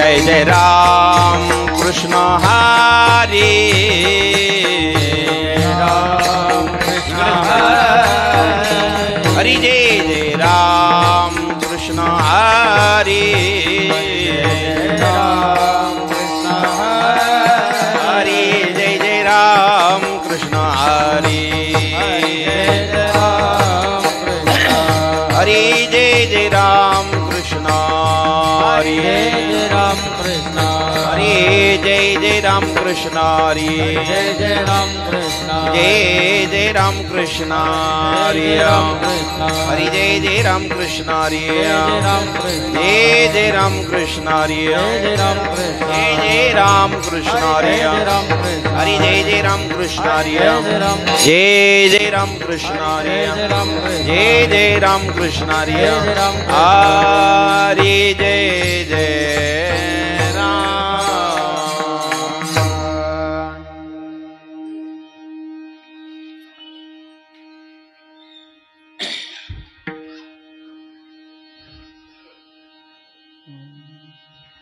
जय जय राम कृष्ण हरी राम कृष्ण हरी जय जय राम कृष्ण हरी राम कृष्ण हरी जय जय राम कृष्ण हरी हरी जय जय राम कृष्ण हरी राम कृष्ण हरी जय जय राम कृष्ण हरी जय जय राम कृष्ण जय जय राम कृष्ण हरी हरि जय जय राम कृष्ण हरी जय जय राम कृष्ण हरी जय जय राम कृष्ण हरी हरि जय जय राम कृष्ण हरी जय जय राम कृष्ण हरी जय जय राम कृष्ण हरी हरि जय जय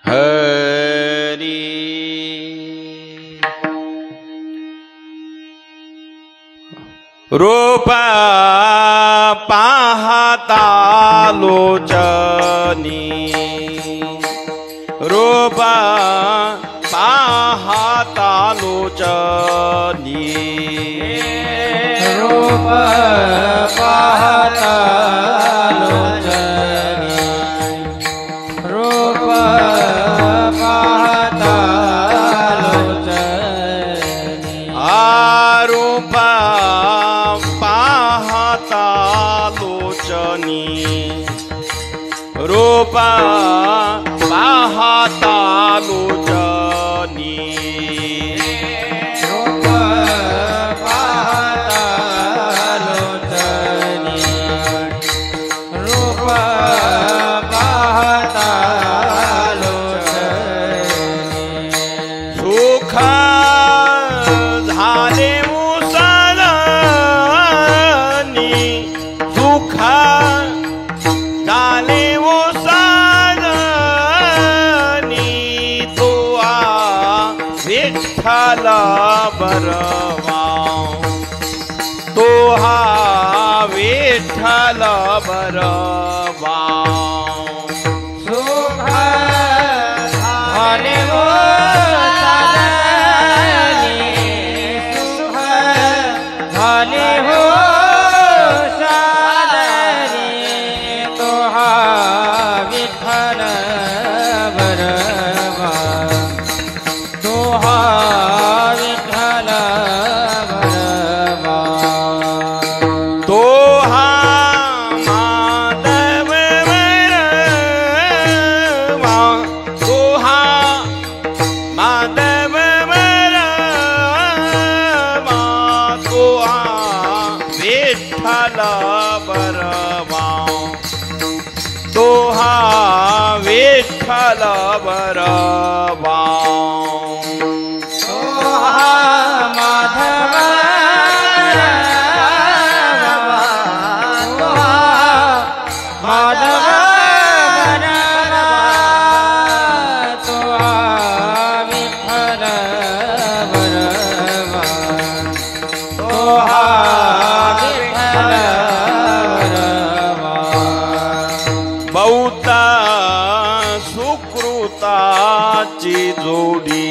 हरी रूप पाहता लोचनी रूप पाहता लोचनी रूप पाहता लोचनी रूप पाहता लोचनी आरूप पाहता लोचनी रूप पाहता लोचनी रूप पाहता लोचनी रूप पाहता लोचनी सुख झाले मुसलनी सुख झाले मुसलनी तो विठ्ठल बरवा तो विठ्ठल बरवा सुख झाले मुसलनी सुख झाले मुसलनी तो विठ्ठल बरवा तो विठ्ठल बरवा तो माधव बरवा तो माधव बरवा तो विठ्ठल बरवा तो विठ्ठल बरवा माधव माधव तो विठ्ठल बरवा तो विठ्ठल बरवा बहुता सुकृताची जोडी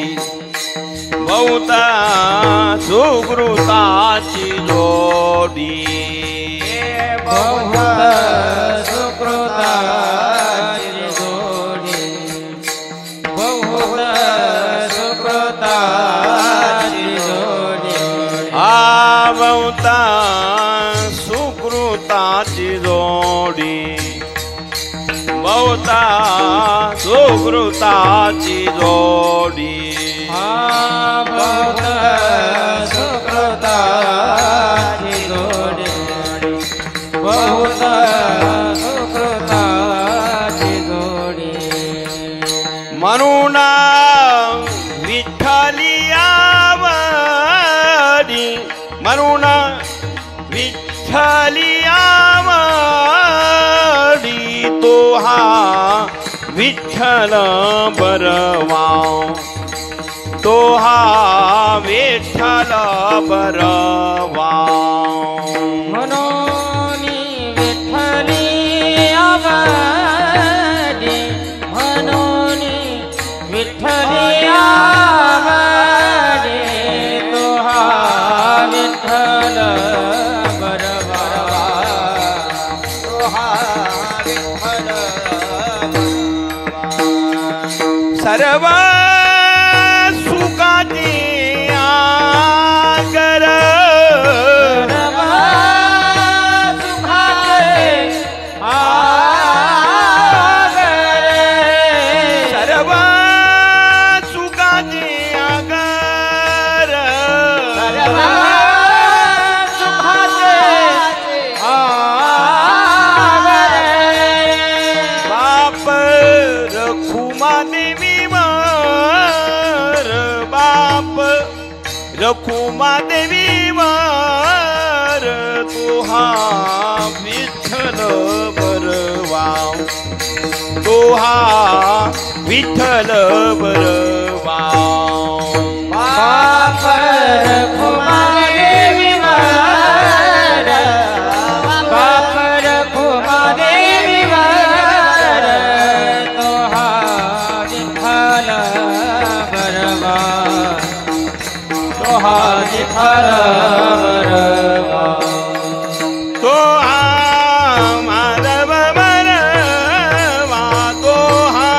बहुता सुकृताची जोडी बहुत सुकृताची जोडी बहुत सुकृताची जोडी बहुता सुकृताची जोडी बहुता सुकृताची जोडी बहुत सुकृताची जोडी बहुत सुकृताची जोडी म्हणून विठ्ठली आवडी म्हणून विठ्ठली आवडी तो विठ्ठल बरवा तो हा विठ्ठल बरवा म्हणून विठ्ठली आवडे म्हणून विठ्ठली आवडे तो हा विठ्ठल बरवा तो हा विठ्ठल सर्व सुखाचे आगर सर्व सुखाचे आगर बाप रखुमा देवी वर बाप रखुमा देवी वर तो हा विठ्ठल बरवा तो हा विठ्ठल बरवा बाप रखुमा देवी वर बाप रखुमा देवी वर तो हा विठ्ठल बरवा तो हा विठ्ठल बरवा तो हा माधव बरवा तो हा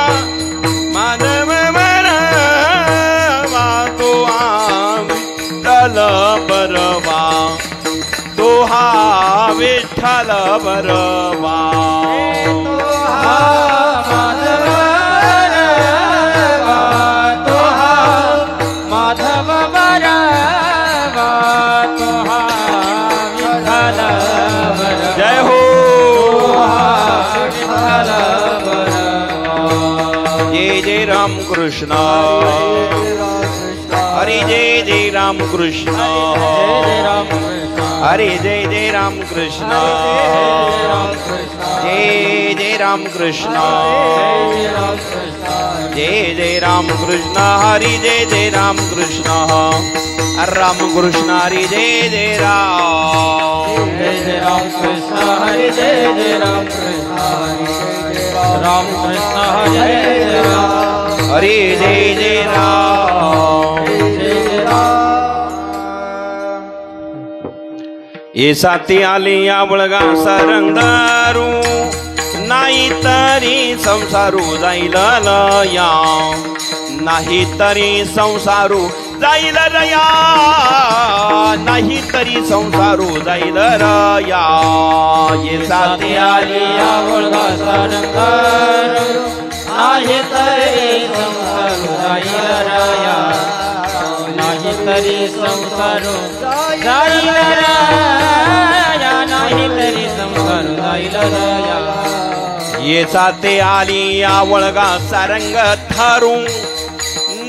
माधव बरवा तो हा विठ्ठल बरवा तो हा विठ्ठल बरवा माधव बरवा तो हा विठ्ठल बरवा जय हो विठ्ठल बरवा जय जय राम कृष्ण हरे जय जय राम कृष्ण हरे जय जय राम कृष्ण जय जय राम कृष्ण जय जय राम कृष्ण हरि जय जय राम कृष्ण राम कृष्ण हरि जय जय राम कृष्ण हरि जय जय राम कृष्ण राम कृष्ण हरि जय जय राम हरि जय जय राम येसाती आली आवळगा सरंगारू नाही तरी संसारू जाईल लया नाही तरी संसारू जाईल रया नाही तरी संसारू जाईल रया येसाती आली आवळगा सरंगारू नाही तरी संसारू जाईल रया नाही तरी संसारू जाईल रया नाही तरी संसारू जाईल रया येसाते आली आवळगा सारंग थारू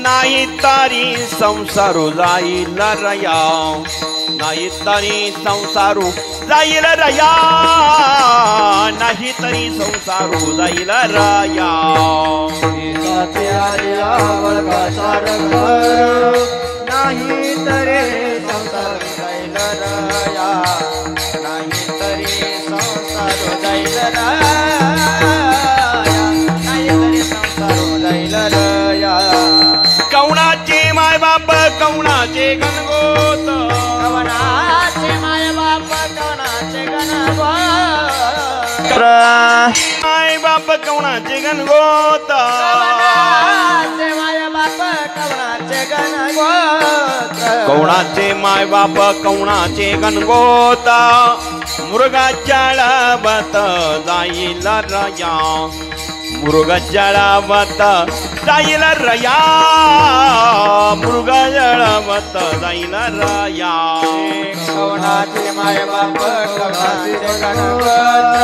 नाही तरी संसारू जाईल रया नाही तरी संसारू जाईल रया नाही तरी संसारू जाईल रया येसाते आली आवळगा सारंग नाही तरी संसारू जाईल रया नाही तरी संसारू जाईल रया नाही तरी संसारू जाईल रया कवणाचे माय बाप कवणाचे गणगोत कवनाचे माय बाप कवनाचे गणगोत माय बाप कवणाचे गणगोत कवनाचे माय बाप कवनाचे गणगोत कवणाचे माय बाप कवणाचे गणगोत मुरगा जळावत जाईल रया मुरगा जळावत जाईल रया मुरगा जळावत जाईल रया कवनाचे माय बाप कवनाचे गणगोत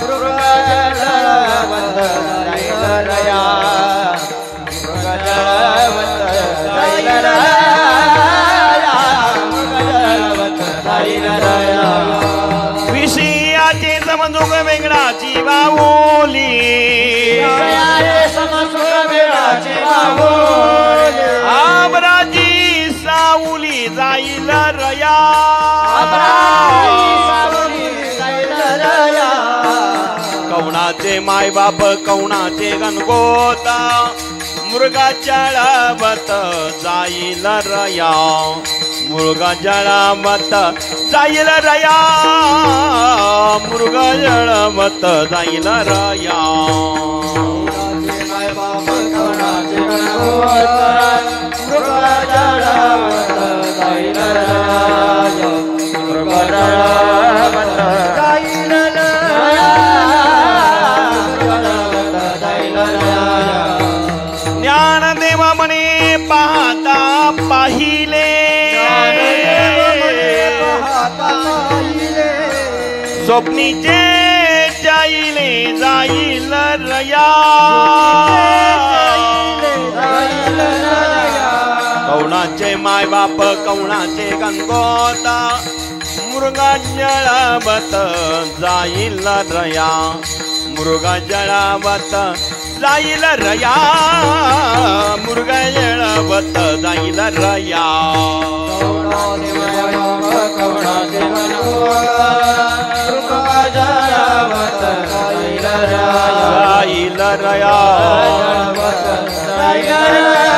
मुरगा जळावत जाईल रया मुरगा जळावत जाईल रया मुरगा जळावत जाईल रया विषयाचे समजूक वेगळाची बावोली कवणाचे माय बाप कवणाचे गणगोता मुर्गा जळावत जाईल रया मुर्गा जळावत जाईल रया मुर्गा जळावत जाईल रया माय बाप कवणाचे गणगोता मुर्गा जळावत जाईल रया मुर्गा जळावत जाईल रया ज्ञानदेव म्हणे पाहता पाहिले स्वप्नीचे जाईले जाईल रया कवणाचे माय बाप कवणाचे गणगोता मुर्गा जळावत जाईल रया मुर्गा जळावत जाईल रया मुर्गा जळावत जाईल रया कवणाचे गणगोता मुर्गा जळावत जाईल रया जाईल रया मुर्गा जळावत जाईल रया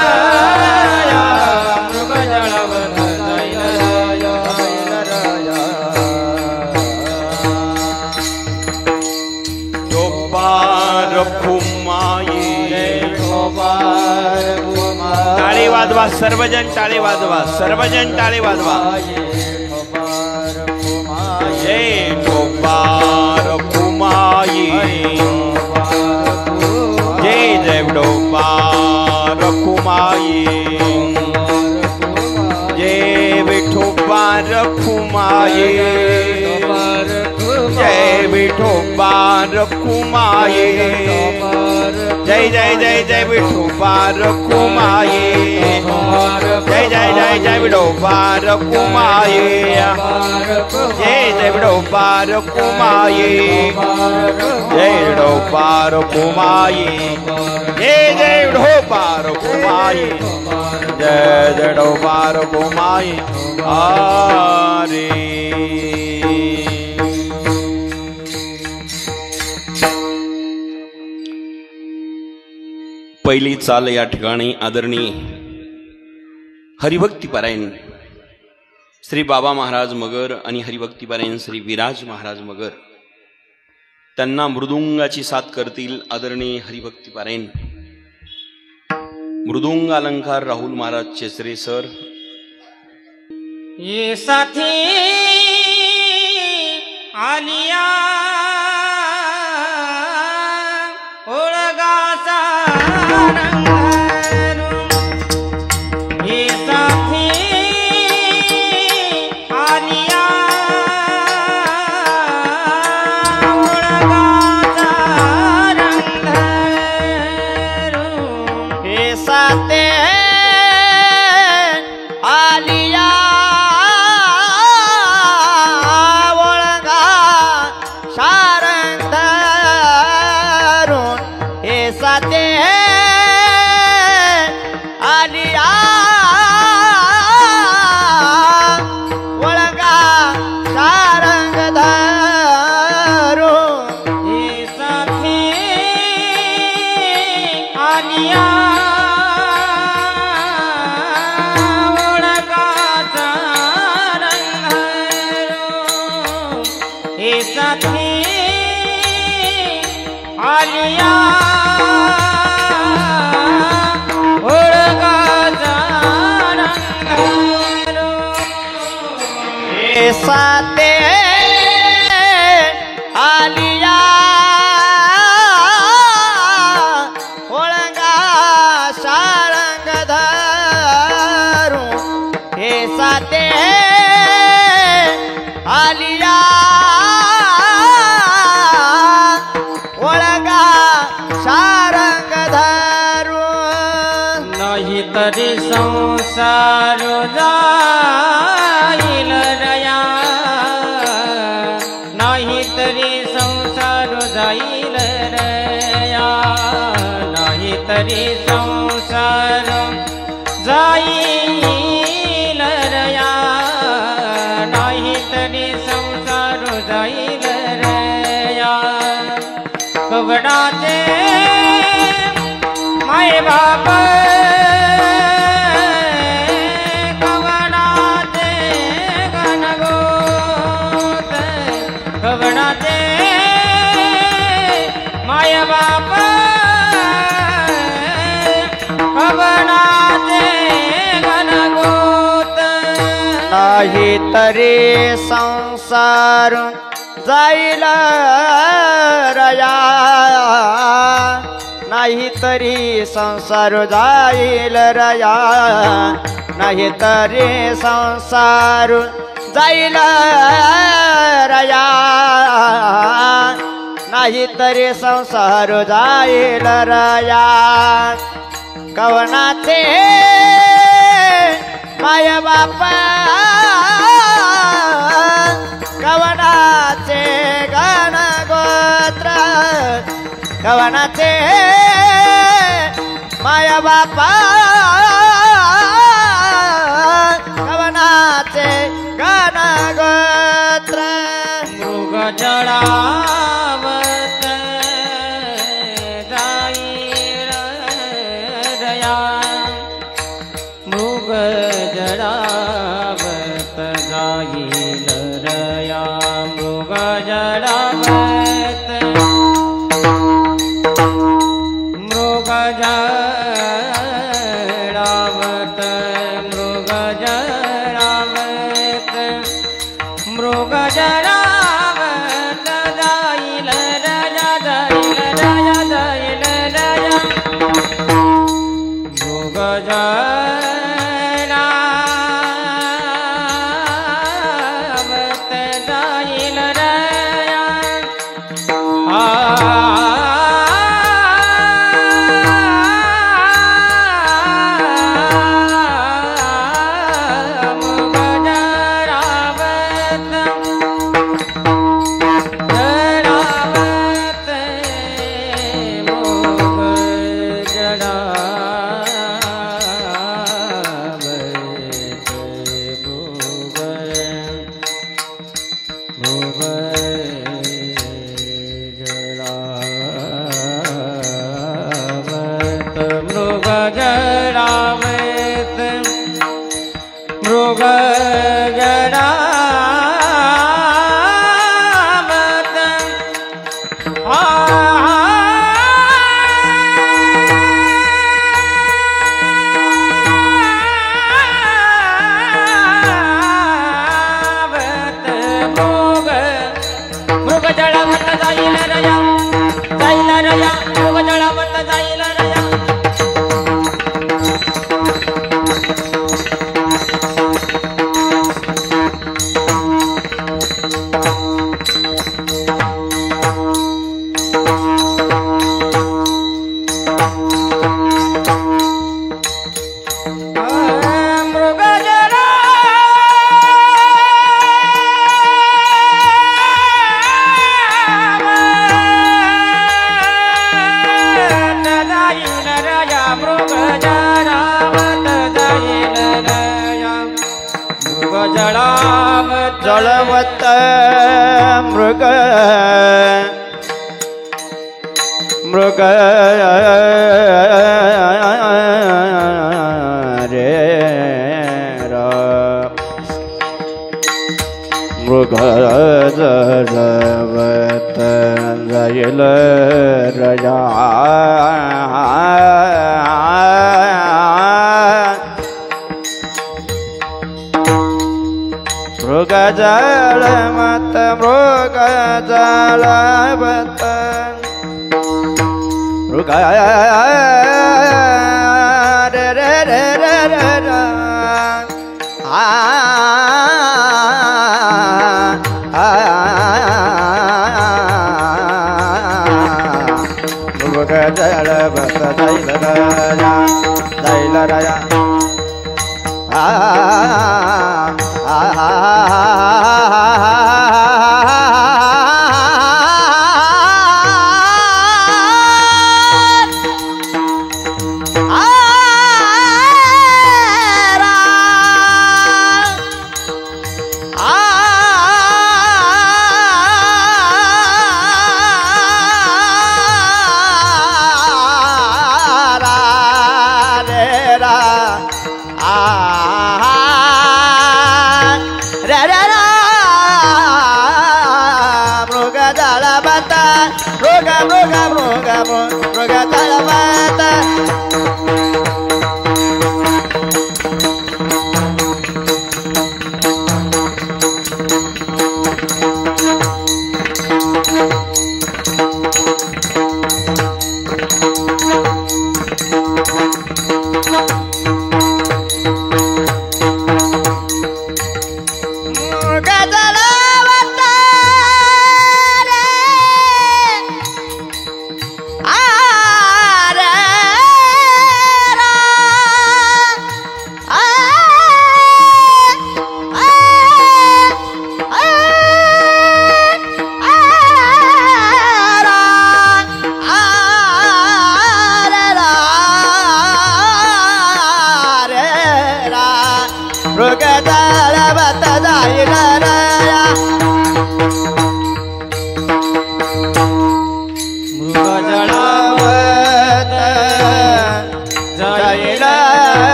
जोपार फुमाई टाळे वाजवा सर्वजण टाळे वाजवा सर्वजण टाळे वाजवा जय जोपार फुमाई जय जय विठोबार फुमाई जय विठोबार फुमाई जय विठोबार फुमाई जय जय जय जय विठोबार फुमाई जय जय जय जय विठोबार फुमाई जय जय विठोबार फुमाई जय विठोबार फुमाई जय जय विठोबार फुमाई जय जय विठोबार फुमाई हरे पहिली चाल या ठिकाणी आदरणीय हरिभक्तीपरायण श्री बाबा महाराज मगर आणि हरिभक्तीपरायण श्री विराज महाराज मगर त्यांना मृदुंगाची साथ करतील आदरणीय हरिभक्तीपरायण मृदुंग अलंकार राहुल महाराज चेसरे सर ये साथी आलिया ओळगाचा ये साथी आलिया ओळगाचा रंग हे साथे आलिया ओळगा शारंग हे साथे आलिया ओळगा शारंग धरू हे साथे आलिया ओळगाचा रंग हे साथे आलिया साथे आलिया ओळगा शारंग धरू हे साथे आलिया ओळगा शारंग धरू नाही तरी संसार जाईल रया नाही तरी संसार जाईल रया नाही तरी संसार जाईल रया नाही तरी संसार जाईल रया कवनाचे माय बाप कवनाचे गणगोत कवनाचे माय बाप कवनाचे गणगोत नाही तरी संसार जाईल रया नाही तरी संसार जाईल रया नाही तरी संसार जाईल रया नाही तरी संसार जाईल रया कवनाचे माय बापा कवनाचे गणगोत्र कवनाचे माय बापा कवनाचे गणगोत्र मृग जडावत जाईल रया मृग जडावत जाईल रया मृग जडावत मृग जडावत मृग जडावत मृग जडावत जाईल रया जाईल रया जाईल रया मृग जडावत जाईल रया मृग जडावत मृग जडावत मृग जडावत जाईल रया जाईल रया मृग जडावत जाईल रया मृग जडावत जळवत मृग मृग रे मृग जळवत जाईल रया मृग जळवत मृग जळवत मृग रे रे रे रे रे रे मृग जळवत जाईल रया जाईल रया मृग तळवत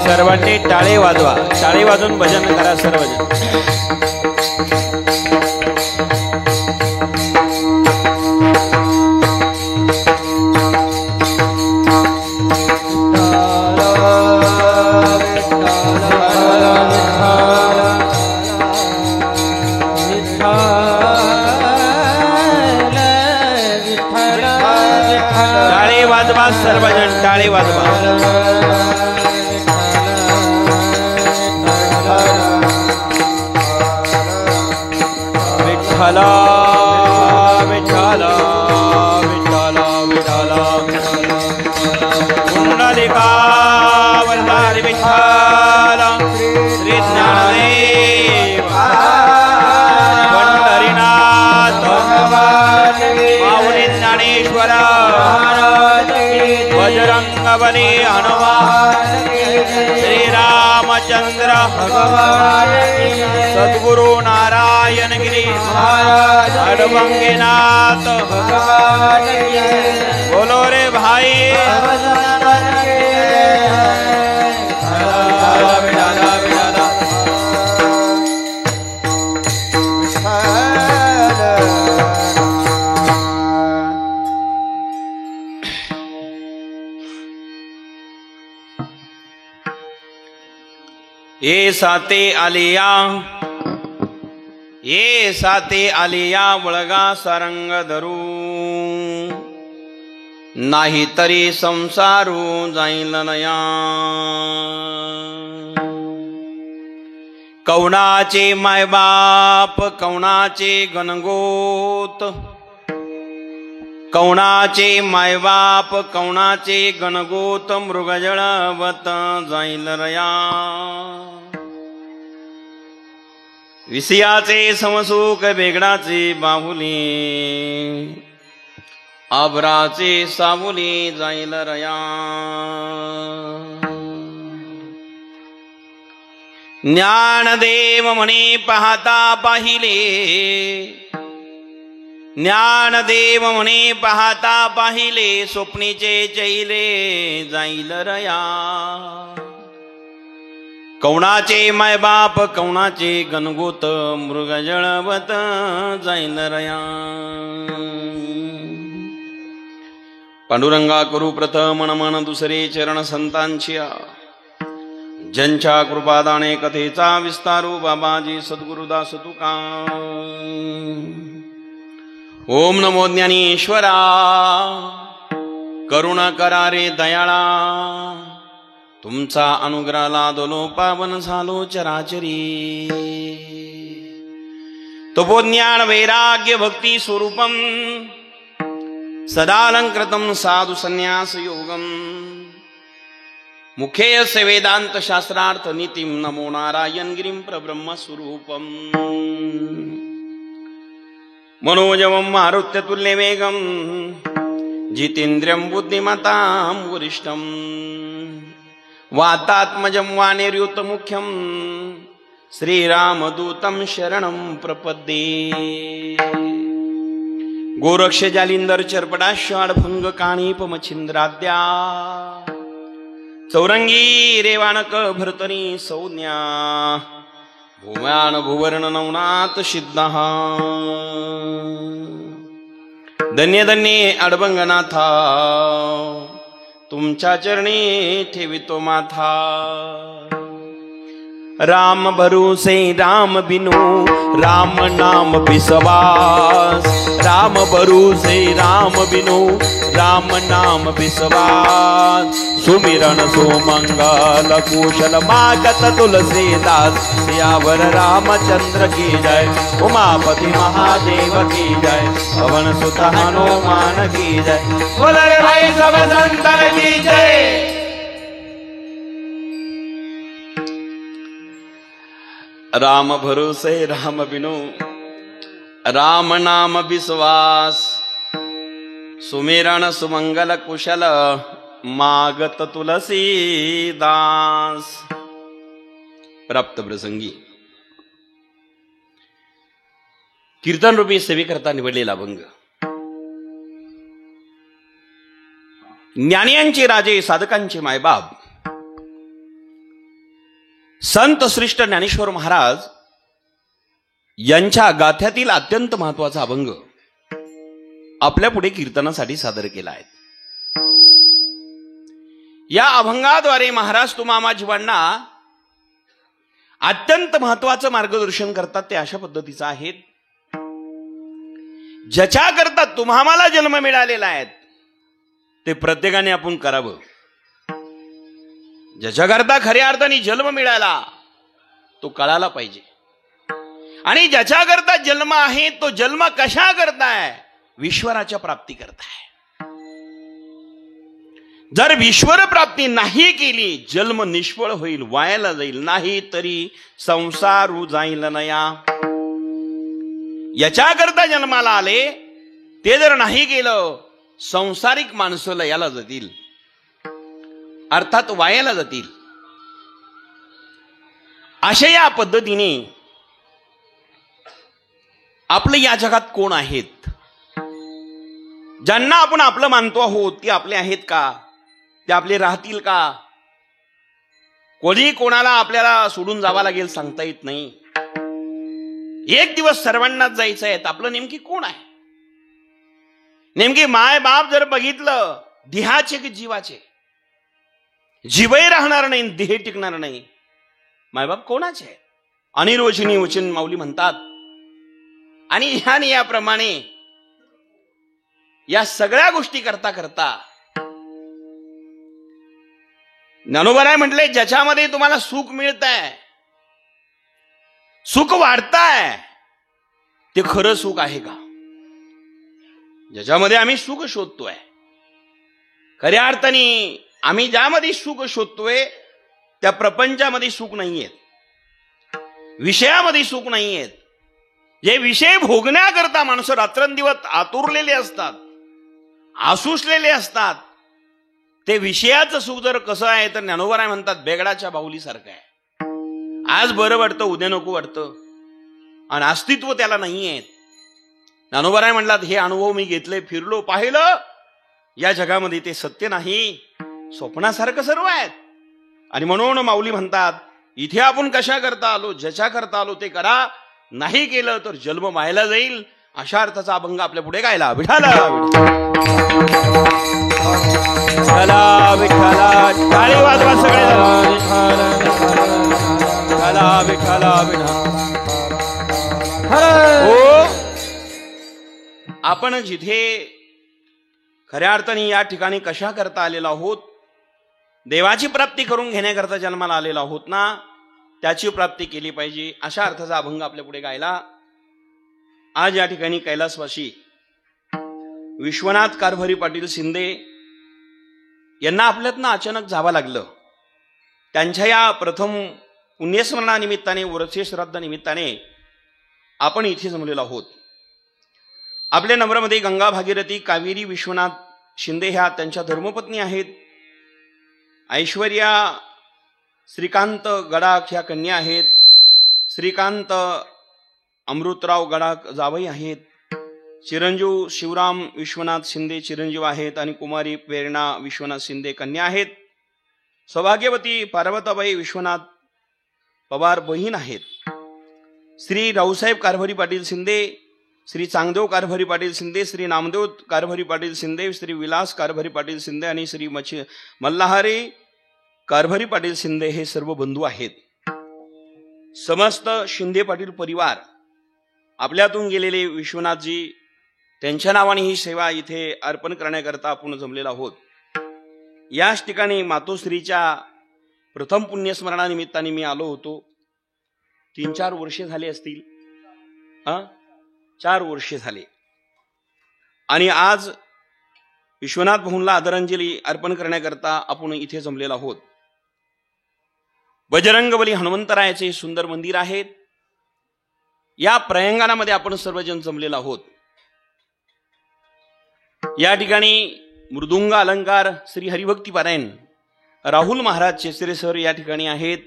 सर्वांनी टाळे वाजवा, टाळे वाजून भजन करा सर्वजण. टाळे वाजवा सर्वजण, टाळे वाजवा. विठ्ठल विठ्ठल विठ्ठल विठ्ठल पुंडलिका वल्लारी विठ्ठल श्री ज्ञानदेव पंढरीनाथ माऊली ज्ञानेश्वर बजरंगबली हनुमान श्रीरामचंद्र सद्गुरु नारायण गिरी अडबंगीनाथ बोलो रे भाई. ये साते आलिया, ये साते आलिया वळगा सारंग धरू, नाही तरी संसारू जाईल नया. कौणाचे मायबाप कौणाचे गणगोत, कौणाचे मायबाप कौणाचे गणगोत मृगजळवत जाईल रया. विषयाचे समसुख वेगळाचे बाहुली, आबराचे सावली जाईल रया. ज्ञानदेव म्हणे पाहता पाहिले, ज्ञानदेव म्हणे पाहता पाहिले, स्वप्नीचे चैले जाईल रया. कौणाचे मायबाप कौणाचे गणगोत मृगजळवत जाईल रया. पांडुरंगा करू प्रथम मन दुसरे चरण संतांची. ज्यांच्या कृपादाने कथेचा विस्तारू बाबाजी सद्गुरुदास तुका. ओम नमो ज्ञानेश्वरा करुणा करा रे दयाळा. तुमचा अनुग्रह लादलो पावन झालो चराचरी. तपोज्ञान वैराग्य भक्ती स्वरूपम सदालंकृतम साधु संन्यास योगम. मुखेयस्य वेदांत शास्त्रार्थ नीतिम नमो नारायण गिरिं प्रब्रह्म स्वरूपम. मनोजवं मारुत्यतुल्य वेगं जितेन्द्रियं बुद्धिमतां वरिष्ठं. वातात्मजं वानेर्युत मुख्यं श्रीरामदूतं शरणं प्रपद्ये. गोरक्ष जालिंदर चर्पडाषाढ भंग काणीपमछिंद्राद्या. चौरंगी रेवाणक भरतनी सौज्ञा. भूम्यान भुवर्ण नवनाथ सिद्धा. धन्य धन्य अडबंगनाथा तुमच्या चरणी ठेवितो माथा. राम भरोसे राम बिनु राम नाम विश्वास. राम भरोसे राम बिनु राम नाम विश्वास. सुमिरन सुमंगल कुशल मागत तुलसीदास. सियावर रामचंद्र की जय. उमापति महादेव की जय. पवन सुत हनुमान की जय. बोल रे भाई सब संतन की जय. राम भरोसे राम बिनु राम नाम विश्वास. सुमिरन सुमंगल कुशल मागत तुलसी दास. प्राप्त प्रसंगी कीर्तन रूपी सेवेकरता निवडलेला अभंग. ज्ञानियांचे राजे साधकांचे मायबाप संत श्रेष्ठ ज्ञानेश्वर महाराज यांच्या गाथ्यातील अत्यंत महत्वाचा अभंग आपल्या पुढे कीर्तनासाठी सादर केला आहे. या अभंगाद्वारे महाराज तुम्हा जीवांना अत्यंत महत्वाचं मार्गदर्शन करतात. ते अशा पद्धतीचं आहेत. ज्याच्याकरता तुम्हाला जन्म मिळालेला आहे ते प्रत्येकाने आपण करावं. ज्याच्याकरता खऱ्या अर्थाने जन्म मिळाला तो कळाला पाहिजे. आणि ज्याच्याकरता जन्म आहे तो जन्म कशा करताय? ईश्वराच्या प्राप्ती करताय. जर ईश्वर प्राप्ती नाही केली जन्म निष्फळ होईल, वायाला जाईल. नाही तरी संसार जाईल नया. याच्याकरता जन्माला आले ते जर नाही केलं संसारिक माणसं लयाला जातील, अर्थात वायाला जातील. अशा या पद्धतीने आपले या जगात कोण आहेत? ज्यांना आपण आपलं मानतो आहोत ते आपले आहेत का? ते आपले राहतील का? कोणी कोणाला आपल्याला सोडून जावा लागेल सांगता येत नाही. एक दिवस सर्वांनाच जायचं आहे. आपलं नेमकी कोण आहे? नेमकी माय बाप जर बघितलं देहाचे की जीवाचे? जीवही राहणार नाही, देह टिकणार नाही. मायबाप कोणाचे? अनिर्वचनीय वचन माऊली म्हणतात. आणि याप्रमाणे या सगळ्या गोष्टी करता करता ज्ञानोबाराय म्हटले ज्याच्यामध्ये तुम्हाला सुख मिळतंय, सुख वाढताय, ते खरं सुख आहे का? ज्याच्यामध्ये आम्ही सुख शोधतोय, खऱ्या अर्थाने आम्ही ज्यामध्ये सुख शोधतोय त्या प्रपंचामध्ये सुख नाहीयेत, विषयामध्ये सुख नाहीयेत. जे विषय भोगण्याकरता माणसं रात्रंदिवस आतुरलेले असतात, आसुसलेले असतात, ते विषयाचं सुख जर कसं आहे तर ज्ञानोबाराय म्हणतात बेगडाच्या बाहुलीसारखं आहे. आज बरं वाटतं, उद्या नको वाटतं, आणि अस्तित्व त्याला नाहीये. ज्ञानोबाराय म्हणतात हे अनुभव मी घेतले, फिरलो, पाहिलं, या जगामध्ये ते सत्य नाही, स्वप्नासारखं सर्व आहेत. आणि म्हणून माऊली म्हणतात इथे आपण कशा करता आलो? ज्याच्या करता आलो ते करा, नाही केलं तर जन्म व्हायला जाईल. अशा अर्थाचा अभंग आपल्या पुढे गायला. विठाला विठाला टाळी वाजवा सगळे. विठ्ठल हो, आपण जिथे खऱ्या अर्थाने या ठिकाणी कशा करता आलेलो आहोत, देवाची प्राप्ती करून घेण्याकरता जन्माला आलेलो आहोत ना, त्याची प्राप्ती केली पाहिजे अशा अर्थाचा अभंग आपल्या पुढे गायला. आज या ठिकाणी कैलासवासी विश्वनाथ कारभारी पाटील शिंदे यांना आपल्यातनं अचानक जावं लागलं. त्यांच्या या प्रथम पुण्यस्मरणानिमित्ताने, वर्षे श्राद्ध निमित्ताने आपण इथे जमलेलो आहोत. आपल्या नम्रमध्ये गंगा भागीरथी कावेरी विश्वनाथ शिंदे ह्या त्यांच्या धर्मपत्नी आहेत. ऐश्वर्या श्रीकांत गडाख ह्या कन्या आहेत. श्रीकांत अमृतराव गडाख जावई आहेत. चिरंजीव शिवराम विश्वनाथ शिंदे चिरंजीव आहेत आणि कुमारी प्रेरणा विश्वनाथ शिंदे कन्या आहेत. सौभाग्यवती पार्वताबाई विश्वनाथ पवार बहीण आहेत. श्री रावसाहेब कारभारी पाटील शिंदे, श्री चांगदेव कारभारी पाटील शिंदे, श्री नामदेव कारभारी पाटील शिंदे, श्री विलास कारभारी पाटील शिंदे आणि श्री मल्हारी कारभारी पाटील शिंदे हे सर्व बंधू आहेत. समस्त शिंदे पाटील परिवार आपल्यातून गेलेले विश्वनाथजी त्यांच्या नावाने ही सेवा इथे अर्पण करण्याकरता आपण जमलेलो आहोत. याच ठिकाणी मातोश्रीच्या प्रथम पुण्यस्मरणानिमित्ताने मी आलो होतो. 3-4 वर्षे झाले असतील, 4 वर्षे झाले. आणि आज विश्वनाथ भाऊंला आदरांजली अर्पण करण्याकरता आपण इथे जमलेलो आहोत. बजरंगबली हनुमंतरायाचे सुंदर मंदिर आहेत. या प्रयंगणामध्ये आपण सर्वजण जमलेलो आहोत. या ठिकाणी मृदुंग अलंकार श्री हरिभक्ती पारायण राहुल महाराज चेसरे सर या ठिकाणी आहेत.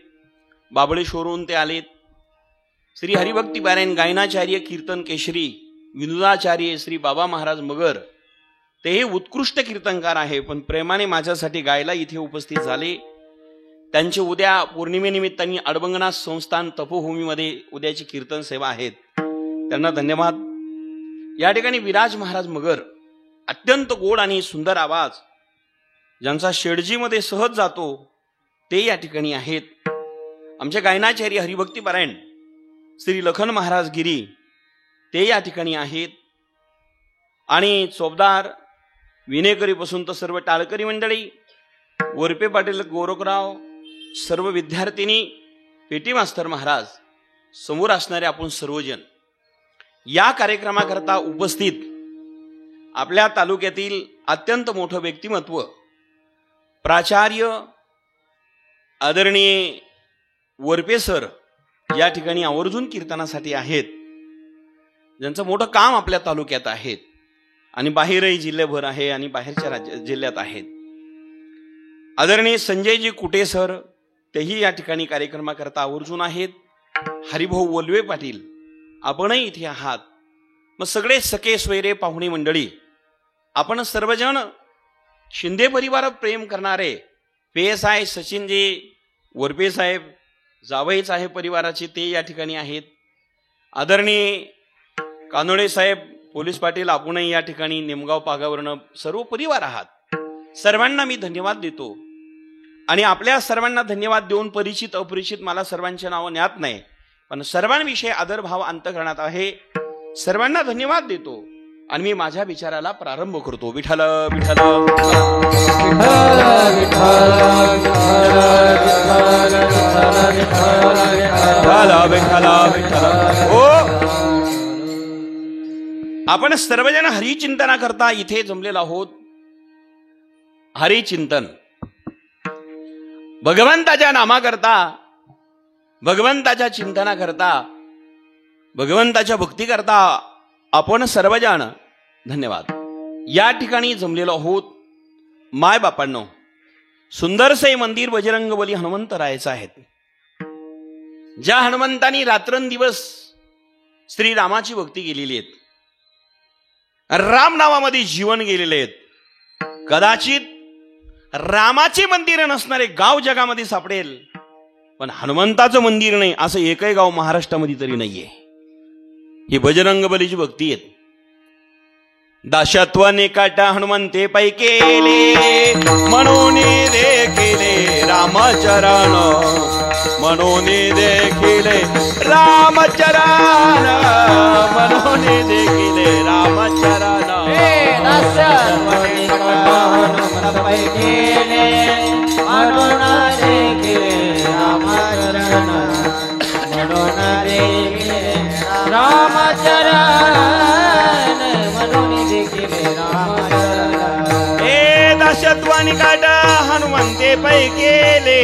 बाबळेश्वरून ते आलेत. श्री हरिभक्ती पारायण गायनाचार्य कीर्तन केशरी विनोदाचार्य श्री बाबा महाराज मगर, तेही उत्कृष्ट कीर्तनकार आहे, पण प्रेमाने माझ्यासाठी गायला इथे उपस्थित झाले. त्यांचे उद्या पौर्णिमेनिमित्ताने अडबंगनाथ संस्थान तपोभूमीमध्ये उद्याची कीर्तन सेवा आहेत. त्यांना धन्यवाद. या ठिकाणी विराज महाराज मगर, अत्यंत गोड आणि सुंदर आवाज ज्यांचा शेडजीमध्ये सहज जातो, ते या ठिकाणी आहेत. आमचे गायनाचार्य हरिभक्ती पारायण श्री लखन महाराज गिरी, ते या ठिकाणी आहेत. आणि चोपदार विनेकरीपासून तर सर्व टाळकरी मंडळी, वरपे पाटील गोरखराव, सर्व विद्यार्थिनी, पेटी मास्तर महाराज, समोर असणारे आपण सर्वजण या कार्यक्रमाकरता उपस्थित. आपल्या तालुक्यातील अत्यंत मोठं व्यक्तिमत्व प्राचार्य आदरणीय वरपे सर या ठिकाणी आवर्जून कीर्तनासाठी आहेत, ज्यांचं मोठं काम आपल्या तालुक्यात आहेत आणि बाहेरही जिल्ह्याभर आहे आणि बाहेरच्या जिल्ह्यात आहेत. आदरणीय संजयजी कुटे सर, तेही या ठिकाणी कार्यक्रमाकरता आवर्जून आहेत. हरिभाऊ वल्वे पाटील, आपणही इथे आहात. मग सगळे सखे सोयरे पाहुणे मंडळी, आपण सर्वजण शिंदे परिवार प्रेम करणारे PSI सचिनजी वरपे साहेब, जावई साहेब परिवाराचे, ते या ठिकाणी आहेत. आदरणीय कानोडे साहेब पोलीस पाटील, आपणही या ठिकाणी निमगाव पागावरनं सर्व परिवार आहात. सर्वांना मी धन्यवाद देतो. आणि आपल्या सर्वांना धन्यवाद देऊन परिचित अपरिचित मला सर्वांचे नाव ज्ञात नाही, पण सर्वांविषयी आदरभाव अंतःकरणात आहे. सर्वांना धन्यवाद देतो आणि मी माझ्या विचाराला प्रारंभ करतो. विठ्ठल विठ्ठल हो, आपण सर्वजण हरिचिंतना करता इथे जमलेलो आहोत. हरिचिंतन, भगवंताच्या नामाकरता, भगवंताच्या चिंतनाकरता, भगवंताच्या भक्तीकरता आपण सर्वजण धन्यवाद या ठिकाणी जमलेलो आहोत. माय बापांनो, सुंदरसे मंदिर बजरंगबली हनुमंतरायाचं आहे. ज्या हनुमंतांनी रात्रंदिवस श्रीरामाची भक्ती केलेली आहे, राम नावामध्ये जीवन गेलेले आहेत. कदाचित रामाचे मंदिर नसणारे गाव जगामध्ये सापडेल, पण हनुमंताचं मंदिर नाही असं एकही गाव महाराष्ट्रामध्ये तरी नाहीये. ही बजरंगबलीची भक्ती आहे. दाशत्वाने काटा हनुमंते पै केले, म्हणून रे केले रामचरण, म्हणून देखील रामचरण म्हणून देखील रामचरण दासत्वानी काट हनुमंते पै केले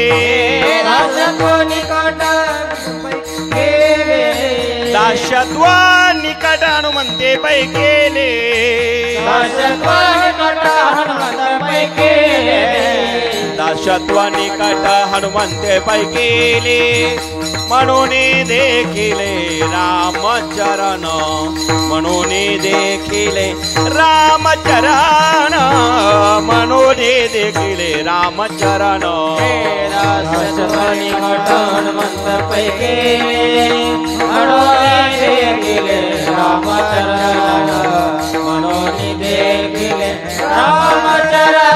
दासत्वानी काट हनुमंते पै केले दासत्वानी काट हनुमंते पै केले म्हणून देखील रामचरण म्हणून देखील रामचरण म्हणून देखील रामचरण दासत्वानी काट हनुमंते पै केले म्हणून देखील रामचरण म्हणून देखील रामचरण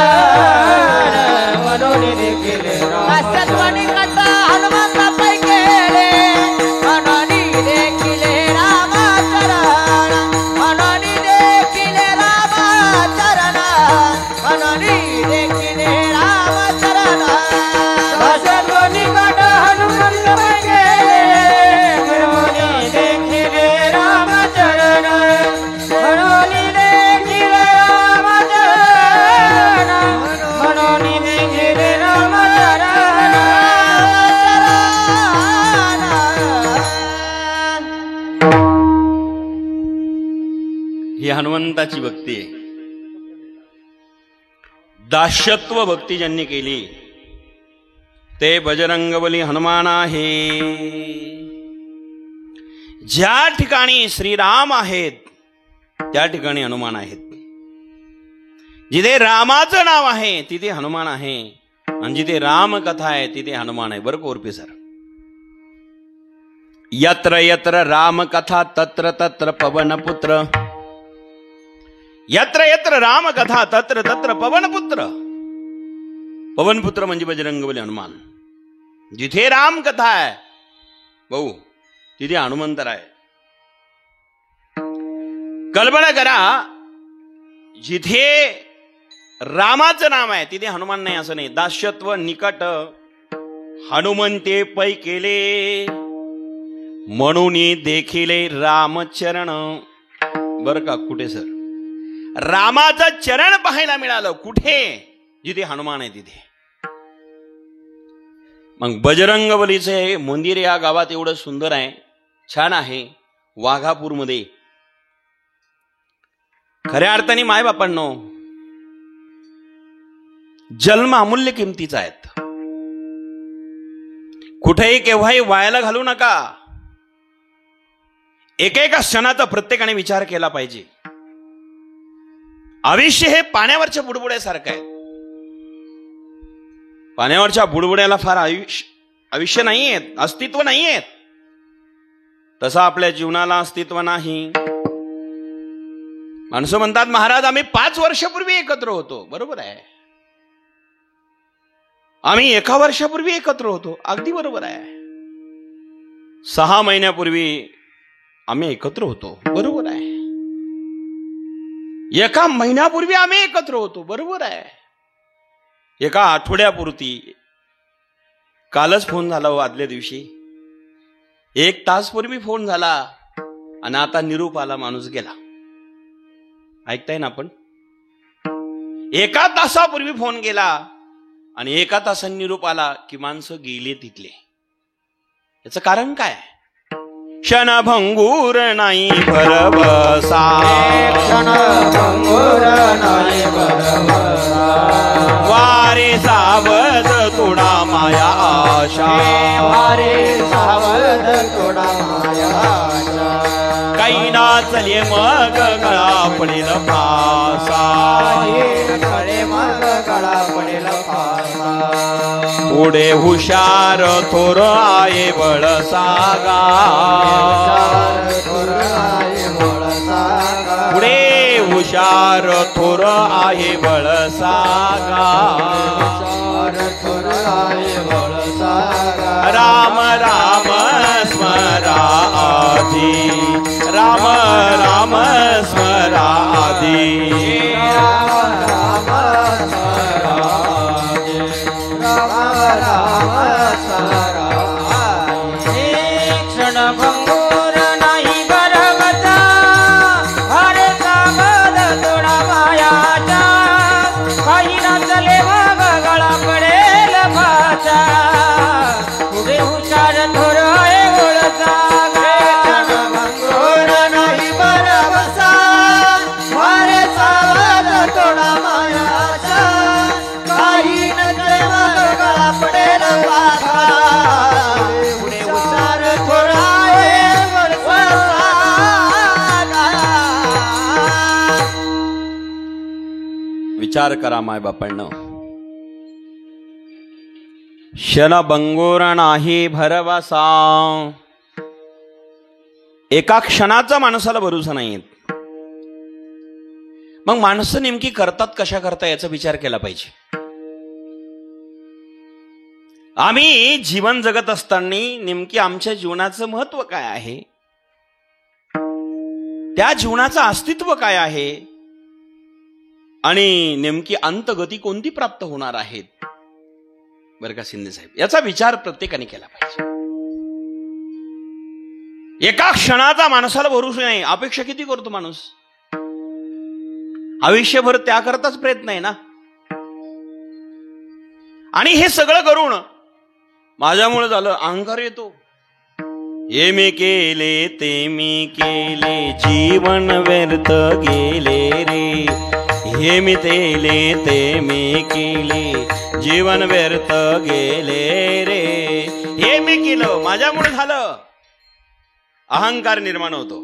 म्हणून देखील दासत्वानी काट हनुमंत पै केले म्हणून देखील रामचरण म्हणून देखील रामचरण म्हणून देखील रामचरण दासत्वानी काट हनुमंत पै केले म्हणून देखील रामचरण म्हणून देखील रामचरण म्हणून देखील रामचरण ही हनुमंताची भक्ती आहे. दास्यत्व भक्ती ज्यांनी केली ते बजरंगबली हनुमान आहे. ज्या ठिकाणी श्रीराम आहेत त्या ठिकाणी हनुमान आहेत. जिथे रामाचं नाव आहे तिथे हनुमान आहे आणि जिथे रामकथा आहे तिथे हनुमान आहे. बरं कोरपे सर, यत्र यत्र रामकथा तत्र तत्र पवनपुत्र. यत्र यत्र रामकथा तत्र तत्र पवनपुत्र. पवनपुत्र म्हणजे बजरंगबली हनुमान. जिथे रामकथा आहे भाऊ तिथे हनुमंतर आहे. कल्पना करा, जिथे रामाचं नाव आहे तिथे हनुमान नाही असं नाही. दास्यत्व निकट हनुमंते पै केले म्हणून देखील रामचरण. बर का, कुठे सर रामाचं चरण पाहायला मिळालं? कुठे? जिथे हनुमान आहे तिथे. मग बजरंगबलीचे मंदिर या गावात एवढं सुंदर आहे, छान आहे, वाघापूरमध्ये. खऱ्या अर्थाने मायबापांनो जन्म अमूल्य किमतीचा आहेत. कुठेही केव्हाही वायाला घालू नका. एकेका क्षणाचा प्रत्येकाने विचार केला पाहिजे. आयुष्य हे पाण्यावरच्या बुडबुड्यासारखं आहे. पाण्यावरच्या बुडबुड्याला फार आयुष्य नाहीये, अस्तित्व नाहीये. तसं आपल्या जीवनाला अस्तित्व नाही. माणसं म्हणतात महाराज आम्ही 5 वर्षापूर्वी एकत्र होतो. बरोबर आहे, आम्ही 1 वर्षापूर्वी एकत्र होतो. अगदी बरोबर आहे. 6 महिन्यापूर्वी आम्ही एकत्र होतो. बरोबर आहे. 1 महिन्यापूर्वी आम्ही एकत्र होतो. बरोबर आहे. 1 आठवड्यापुरती कालच फोन झाला हो, आदल्या दिवशी 1 तासपूर्वी फोन झाला आणि आता निरूप आला, माणूस गेला. ऐकताय ना आपण? 1 तासापूर्वी फोन गेला आणि 1 तासांनी निरूप आला की माणसं गेले तिथले. याचं कारण काय? क्षणभंगूर नाही भरवसा, क्षणभंगूर नाही भरवसा. वारे सावध तोडा माया आशा, वारे सावध तोडा माया आशा. काही नाचले मग गळा पडेल फासा, गळे मग गळा पडेल फासा. पुढे हुशार थोर आहे बळ सागा, पुढे हुशार थोर आहे बळ सागा. राम राम स्मराधी राम राम स्मराधी क्षणभंगूर नाही बरवता हरे कागद तोडा मायाचा काही नचले मग गळा पडेल भाचा पुढे हुशार थोर आहे ओळचा क्षणभंगूर नाही बरवसा हरे कागद तोडा मायाचा काही नचले मग गळा पडेल भाचा पुढे हुशार थोर आहे ओळचा विचार करा माय बापांनो क्षणभंगूर नाही भरवसा एका क्षणाचा माणसाला भरोसा नाही मग माणसं नेमकी करतात कशा करता याचा विचार केला पाहिजे आम्ही जीवन जगत असताना नेमकी आमच्या जीवनाचं महत्व काय आहे त्या जीवनाचं अस्तित्व काय आहे आणि नेमकी अंतगती कोणती प्राप्त होणार आहेत बरं का शिंदे साहेब याचा विचार प्रत्येकाने केला पाहिजे एका क्षणाचा माणसाला भरोसा नाही अपेक्षा किती करतो माणूस आयुष्यभर त्याकरताच प्रयत्न आहे ना आणि हे सगळं करून माझ्यामुळे झालं अहंकार येतो हे मी केले ते मी केले जीवन व्यर्थ गेले रे हे मी तेले ते मी केले जीवन व्यर्थ गेले रे हे मी केलं माझ्यामुळे झालं अहंकार निर्माण होतो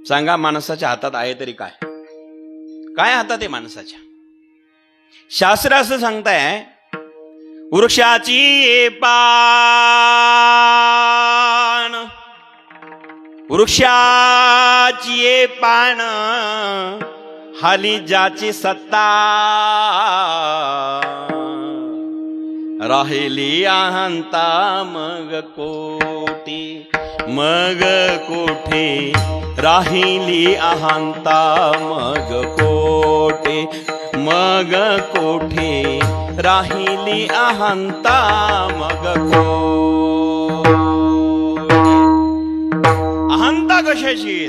सांगा माणसाच्या हातात आहे तरी काय काय हातात आहे माणसाच्या शास्त्र असं सांगताय वृक्षाची पान वृक्षाची पान हाली ज्याची सत्ता राहिली अहंता मग कोठे राहिली अहंता मग कोठे राहिली अहंता मग अहंता कशाची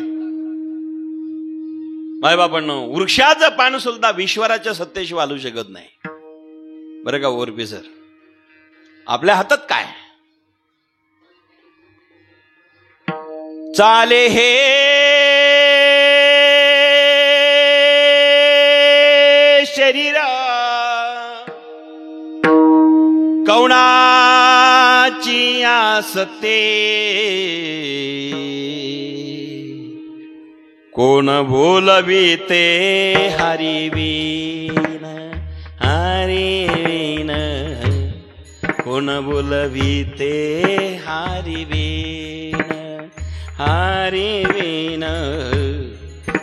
माय बापांनो वृक्षाचं पान सुद्धा ईश्वराच्या सत्तेशी वालू शकत नाही बरं का ओरपी सर आपल्या हातात काय चाले हे शरीर कौणाची आसते कोण बोलविते हरिवीन हरिवीन कोण बोलविते हरिवीन हरिवीन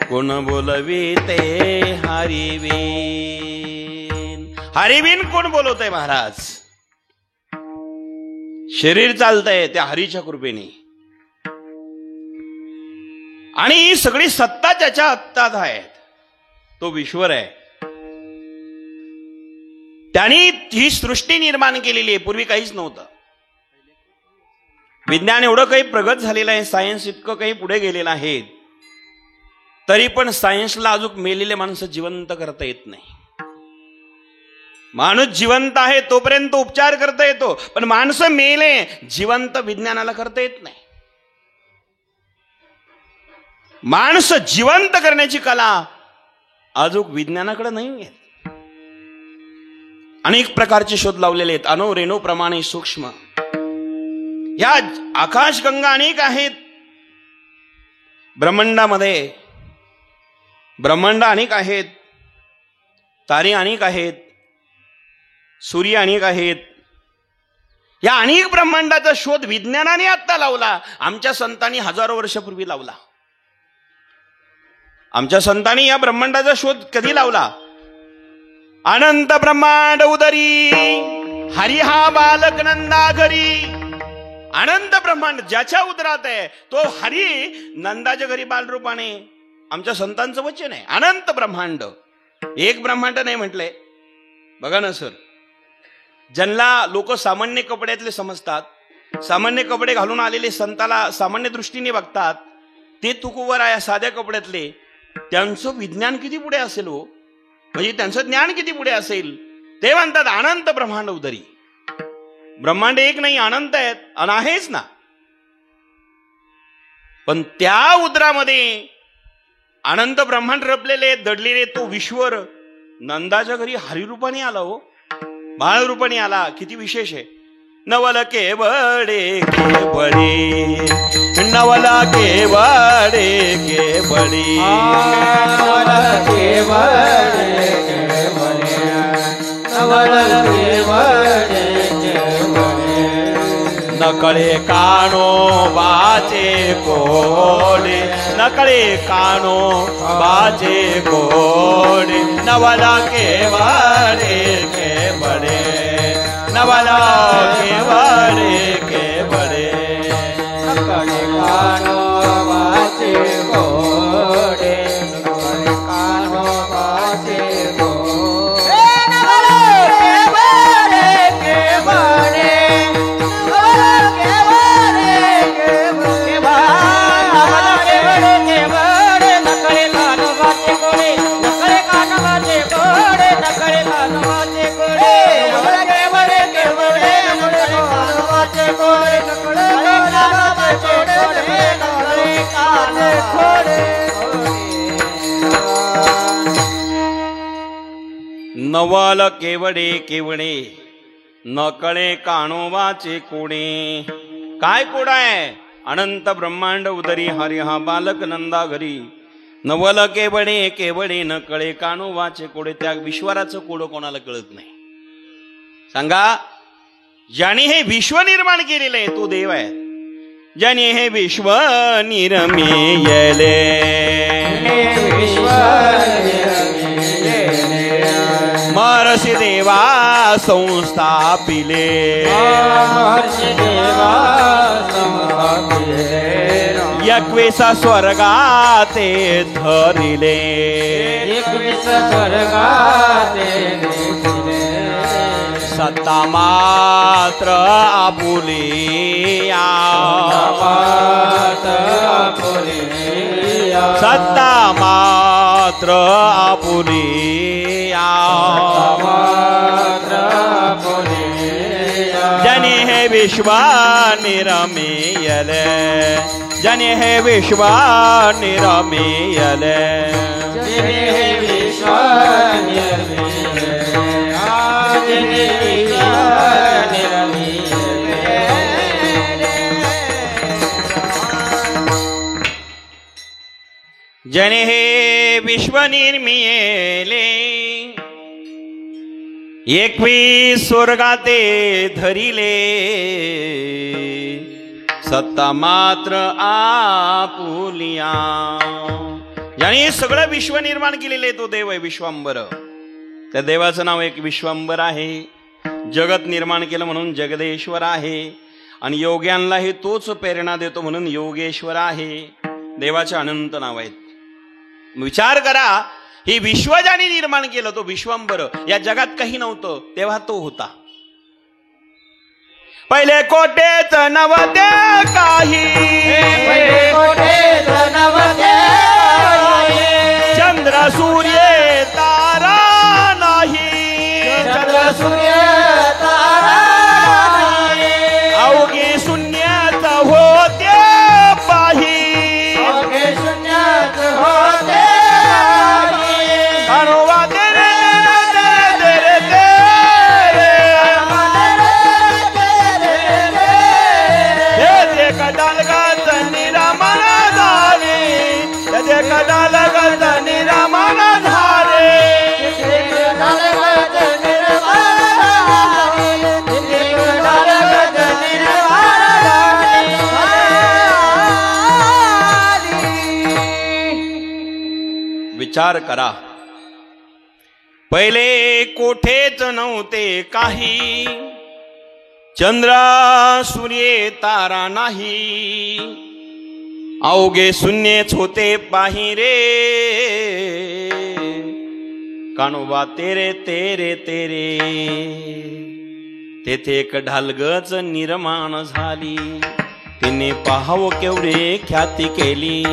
कोण बोलविते हरिवीन हरिवीन कोण बोलवतंय महाराज शरीर चालतंय त्या हरीच्या कृपेने आणि ही सगळी सत्ता त्याच्या हातात आहे तो ईश्वर आहे त्यांनी ही सृष्टी निर्माण केलेली आहे पूर्वी काहीच नव्हतं विज्ञान एवढं काही प्रगत झालेलं आहे सायन्स इतकं काही पुढे गेलेलं आहे तरी पण सायन्सला अजून मेलेले माणसं जिवंत करता येत नाही माणूस जिवंत आहे तोपर्यंत उपचार करता येतो पण माणसं मेले जिवंत विज्ञानाला करता येत नाही माणसं जिवंत करण्याची कला अजून विज्ञानाकडे नाही आहेत अनेक प्रकारचे शोध लावलेले आहेत अणु रेणू प्रमाणे सूक्ष्म या आकाशगंगा अनेक आहेत ब्रह्मांडामध्ये ब्रह्मांड अनेक आहेत तारे अनेक आहेत सूर्य अनेक आहेत या अनेक ब्रह्मांडाचा शोध विज्ञानाने आता लावला आमच्या संतांनी हजारो वर्षापूर्वी लावला आमच्या संतांनी या ब्रह्मांडाचा शोध कधी लावला अनंत ब्रह्मांड उदरी हरी हा बालक नंदा घरी, अनंत ब्रह्मांड ज्याच्या उदरात आहे तो हरी नंदाच्या घरी बालरूपाने. आमच्या संतांचं वचन आहे. अनंत ब्रह्मांड, एक ब्रह्मांड नाही म्हटलंय. बघा ना सर, ज्यांना लोक सामान्य कपड्यातले समजतात, सामान्य कपडे घालून आलेले संताला सामान्य दृष्टीने बघतात, ते तुकुवर आहे साध्या कपड्यातले, त्यांचं विज्ञान किती पुढे असेल हो, म्हणजे त्यांचं ज्ञान किती पुढे असेल. ते म्हणतात अनंत ब्रह्मांड उदरी. ब्रह्मांड एक नाही, अनंत आहेत, आणि आहेच ना. पण त्या उदरामध्ये अनंत ब्रह्मांड रपलेले दडलेले तो विश्वर नंदाच्या घरी हरिरूपाने आला हो, बाळ रूपाने आला. किती विशेष आहे. नवल के बडे के बडे, नवल के बडे के बडे, नवल के बडे के बडे, नवल के बडे के बडे. नकळे कानो बाचे कोडे, नकळे कानो बाचे कोडे, नवला के बडे के बडे, नवला के बडे के बडे. नकळे कानो बाचे कोडे, नकळे कानो बाचे कोडे. नवल केवडे केवडे, नकळे कानोबाचे कोडे. काय कोड आहे. अनंत ब्रह्मांड उदरी हरी हा बालक नंदा घरी. नवल केवडे केवडे, नकळे कानोबाचे कोडे. त्या विश्वराचं कोड कोणाला कळत नाही. सांगा, ज्याने हे विश्व निर्माण केलेलं आहे तो देव आहे. ज्याने हे विश्व निर्मिले, महर्षी देवा संस्थापिले, महर्षी देवा संस्थापिले. 21 स्वर्गाते धरिले, 21 स्वर्गाते धरिले. सत्ता मात्र आपुलिया, सत्ता मात्र आपुलिया. ज्याने हे विश्व निरमिले, ज्याने हे विश्व निरमिले, ज्याने हे विश्व निरमिले, ज्याने विश्व निरमिले. ज्याने हे विश्व निर्मिले, 21 स्वर्गाते धरिले, सत्ता मात्र आपुलिया. ज्याने सगळं विश्व निर्माण केलेले तो देव आहे विश्वांबर. त्या देवाचं नाव एक विश्वांबर आहे. जगत निर्माण केलं म्हणून जगदेश्वर आहे, आणि योग्यांनाही तोच प्रेरणा देतो म्हणून योगेश्वर आहे. देवाचे अनंत नाव आहेत. विचार करा, ही विश्व ज्याने निर्माण केलं तो विश्वांबर. या जगात काही नव्हतं तेव्हा तो होता. पहिले कोटेच नव्हते काही, चंद्र सूर्य तारा नाही, चंद्र सूर्य तारा नाही. अवघे शून्यात होते पाही, अवघे शून्यात होते पाही. कानोबा तेरे तेरे तेरे, ते कडालगत निरामना झाले, ते कडालगत निरामना झाले. विचार करा, पहिले कोठेच नव्हते काही, चंद्र सूर्य तारा नाही, अवघे शून्यच होते बाहिरे. कानोबा तेरे तेरे तेरे, तेथे एक ढालगच निर्माण झाली. तिने पाहावं केवढे ख्याती केली,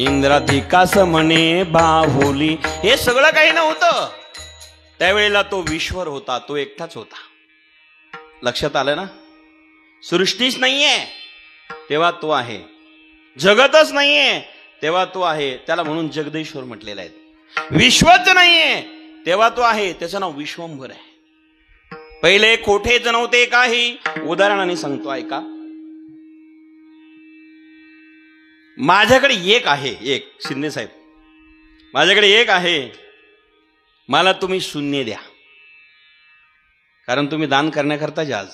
इंद्राधिकास म्हणे बाहुली. हे सगळं काही नव्हतं त्यावेळेला, तो विश्वर होता, तो एकटाच होता. लक्षात आलं ना? सृष्टीच नाहीये तेव्हा तो आहे, जगतच नाहीये तेव्हा तो आहे, त्याला म्हणून जगदीश्वर म्हटलेलं आहे. विश्वच नाहीये तेव्हा तो आहे, त्याचं नाव विश्वंभर आहे. पहिले कोठेच नव्हते काही. उदाहरणाने सांगतो ऐका. माझ्याकडे एक आहे, एक शिंदे साहेब, माझ्याकडे एक आहे. मला तुम्ही शून्य द्या, कारण तुम्ही दान करण्याकरता जाज.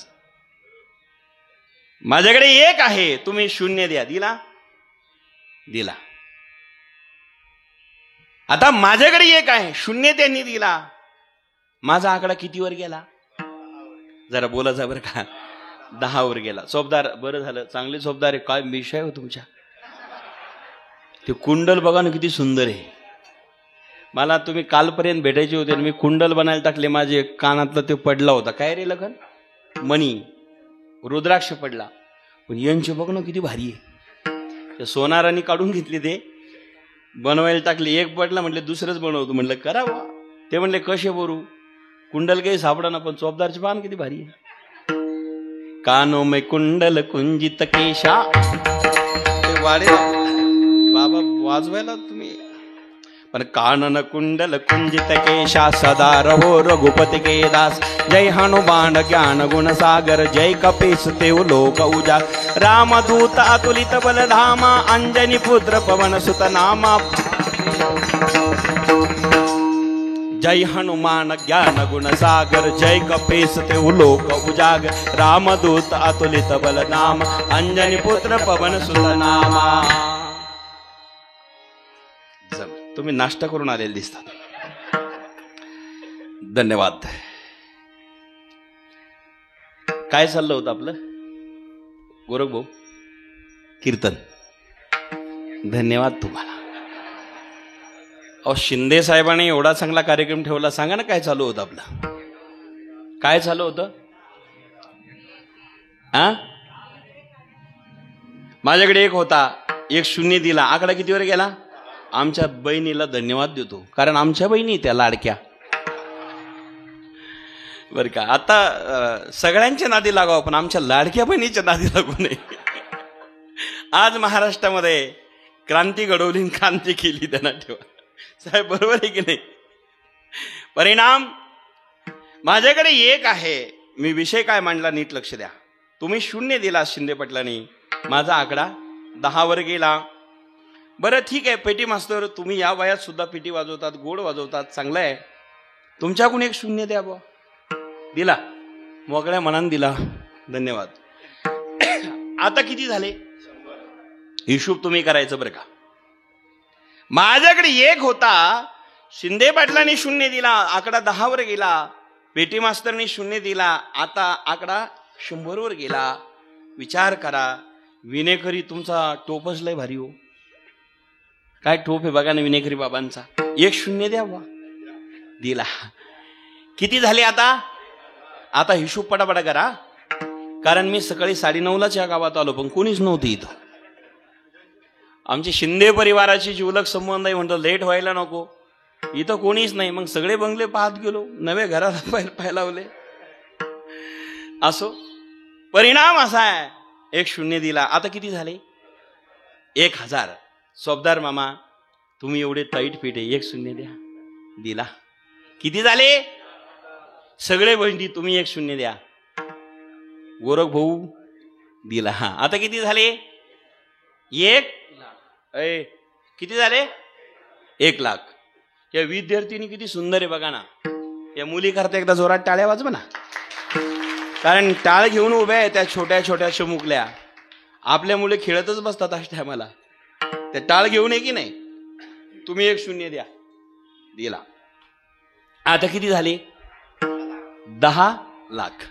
माझ्याकडे एक आहे, तुम्ही शून्य द्या. दिला? दिला. आता माझ्याकडे एक आहे, शून्य त्यांनी दिला. माझा आकडा कितीवर गेला? जरा बोला जा बरं का. 10 वर गेला. चोपदार, बरं झालं, चांगले चोपदार आहे. काय विषय हो तुमच्या. ते कुंडल बघा ना किती सुंदर आहे. मला तुम्ही कालपर्यंत भेटायचे होते, मी कुंडल बनायला टाकले. माझे कानातलं ते पडला होता. काय रे लखन? मणी, रुद्राक्ष पडला. पण यांचे बघ ना किती भारी आहे. सोनारांनी काढून घेतले, ते बनवायला टाकले. एक पडला, म्हटले दुसरंच बनवतो. म्हटलं करा वा. ते म्हणले कसे बोरू, कुंडल काही सापडा ना, पण चोपदारचे पान किती भारी आहे. कानो में कुंडल कुंजित केशा. ते वाडे बाबा वाजवायला तुम्ही. पण कानन कुंडल कुंजित केशा, सदा रहो रघुपति के दास. जय हनुमान ज्ञान गुण सागर, जय कपीस तेव लोक उजागर. रामदूत अतुलित बलधामा, अंजनी पुत्र पवन सुत नामा. जय हनुमान ज्ञान गुण सागर, जय कपीस तेव लोक उजागर. रामदूत अतुलित बलधामा, अंजनी पुत्र पवन सुत नामा. तुम्ही नाश्ता करून आलेले दिसतात. धन्यवाद. काय चाललं होतं आपलं गोरख भाऊ? कीर्तन. धन्यवाद तुम्हाला. अहो शिंदे साहेबांनी एवढा चांगला कार्यक्रम ठेवला. सांगा ना काय चालू होतं आपलं? काय चालू होतं? माझ्याकडे एक होता, एक शून्य दिला. आकडा कितीवर गेला? आमच्या बहिणीला धन्यवाद देतो, कारण आमच्या बहिणी त्या लाडक्या बर का. आता सगळ्यांच्या नादी लागावं, पण आमच्या लाडक्या बहिणीच्या नादी लागू नये. आज महाराष्ट्रामध्ये क्रांती घडवली, क्रांती केली, त्यांना ठेवा साहेब. बरोबर आहे की नाही? परिणाम माझ्याकडे एक आहे. मी विषय काय मांडला नीट लक्ष द्या. तुम्ही शून्य दिला शिंदे पाटलांनी, माझा आकडा 10 वर गेला. बरं ठीक आहे, पेटी मास्तर तुम्ही या वयात सुद्धा पेटी वाजवतात, गोड वाजवतात, चांगलं आहे. तुमच्याकडून एक शून्य द्या बुवा. दिला, मोकळ्या मनाने दिला. धन्यवाद. आता किती झाले हिशोब तुम्ही करायचं बरं का. माझ्याकडे एक होता, शिंदे पाटलांनी शून्य दिला, आकडा 10 वर गेला. पेटी मास्तरनी शून्य दिला, आता आकडा 100 वर गेला. विचार करा, विनेकरी तुमचा टोपच लय भारी हो. काय टोप आहे बघा ना विनेकरी बाबांचा. एक शून्य द्या बा. दिला. किती झाले आता? आता हिशोब पटापटा करा, कारण मी सकाळी 9:30लाच या गावात आलो, पण कोणीच नव्हतं इथं. आमची शिंदे परिवाराची जिवलग संबंध आहे, म्हणतो लेट व्हायला नको. इथं कोणीच नाही. मग सगळे बंगले पाहत गेलो, नवे घरात पाय लावले. असो, परिणाम असा आहे, एक शून्य दिला. आता किती झाले? 1000. सोबदार मामा तुम्ही एवढे टाईट फिट आहे, एक शून्य द्या. दिला. किती झाले? सगळे बहिणी तुम्ही एक शून्य द्या. गोरख भाऊ दिला. आता किती झाले? 1 लाख. किती झाले? 1 लाख. या विद्यार्थिनी किती सुंदर आहे बघा ना. या मुली करता एकदा जोरात टाळ्या वाजवा ना, कारण टाळ घेऊन उभ्या आहे त्या छोट्या छोट्या चिमुकल्या. आपल्या मुले खेळतच बसतात अशा टायमाला. त्या टाळ घेऊन आहे की नाही. तुम्ही एक शून्य द्या. दिला. आता किती झाले? 10 लाख.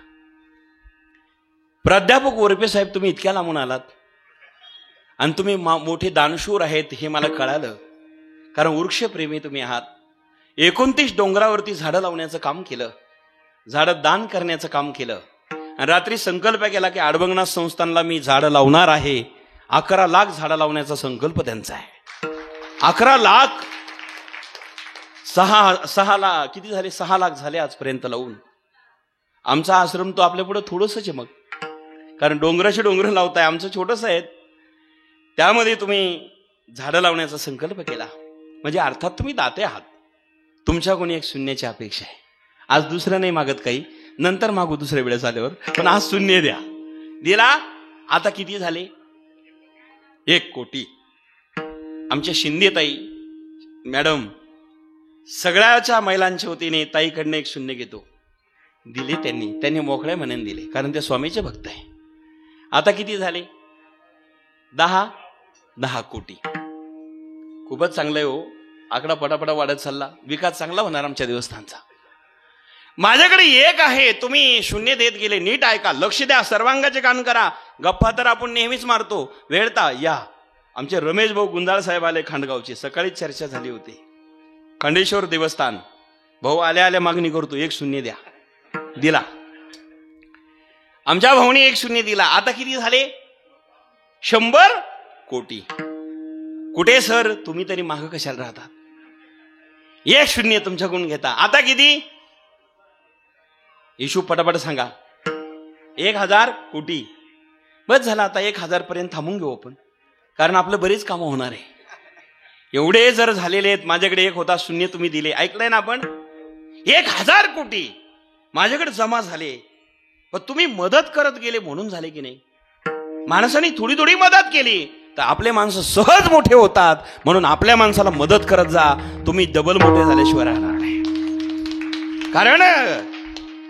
प्राध्यापक वरपे साहेब, तुम्ही इतक्या लांबून आलात आणि तुम्ही मोठे दानशूर आहेत हे मला कळालं, कारण वृक्षप्रेमी तुम्ही आहात. 29 डोंगरावरती झाडं लावण्याचं काम केलं, झाडं दान करण्याचं काम केलं आणि रात्री संकल्प केला की अडबंगनाथ संस्थानला मी झाडं लावणार आहे. 11 लाख झाडं लावण्याचा संकल्प त्यांचा आहे. 11 लाख. 6 लाख किती झाले? 6 लाख झाले आजपर्यंत लावून. आमचा आश्रम तो आपल्या पुढे थोडंसंच आहे मग, कारण डोंगराशी डोंगर लावताय, आमचं छोटंसं आहे. त्यामध्ये तुम्ही झाडं लावण्याचा संकल्प केला, म्हणजे अर्थात तुम्ही दाते आहात. तुमच्याकडून एक शून्याची अपेक्षा आहे. आज दुसरं नाही मागत, काही नंतर मागू दुसऱ्या वेळेस आल्यावर, पण आज शून्य द्या. दिला. आता किती झाले? 1 कोटी. आमच्या शिंदेताई मॅडम सगळ्याच्या महिलांच्या वतीने ताईकडनं 1 शून्य घेतो. दिले त्यांनी मोकळ्या मनाने दिले, कारण ते स्वामीचे भक्त आहे. आता किती झाले? 10 कोटी. खूपच चांगलं आहे हो. आकडा पटापटा वाढत चालला. विकास चांगला होणार आमच्या देवस्थानचा. माझ्याकडे 1 आहे, तुम्ही शून्य देत गेले. नीट ऐका, लक्ष द्या, सर्वांगाचे कान करा. गप्पा तर आपण नेहमीच मारतो, वेळता या. आमचे रमेश भाऊ गुंजाळ साहेब आले खांडगावचे, सकाळीच चर्चा झाली होती. खंडेश्वर देवस्थान भाऊ आल्या मागणी करतो, 1 शून्य द्या. दिला. आमच्या भाऊनी 1 शून्य दिला. आता किती झाले? 100 कोटी. कुठे सर? तुम्ही तरी माग कशाला राहतात? 1 शून्य तुमच्याकडून घेता. आता किती? इशू पटापट सांगा. 1000 कोटी. बस झाला. आता 1000 पर्यंत थांबून घेऊ आपण, कारण आपलं बरीच कामं होणार आहे. एवढे जर झालेले आहेत. माझ्याकडे 1 होता, शून्य तुम्ही दिले. ऐकलंय ना आपण? 1000 कोटी माझ्याकडे जमा झाले. पण तुम्ही मदत करत गेले म्हणून झाले की नाही? माणसाने थोडी थोडी मदत केली तर आपले माणसं सहज मोठे होतात. म्हणून आपल्या माणसाला मदत करत जा. तुम्ही डबल मोठे झाल्याशिवाय राहणार नाही. कारण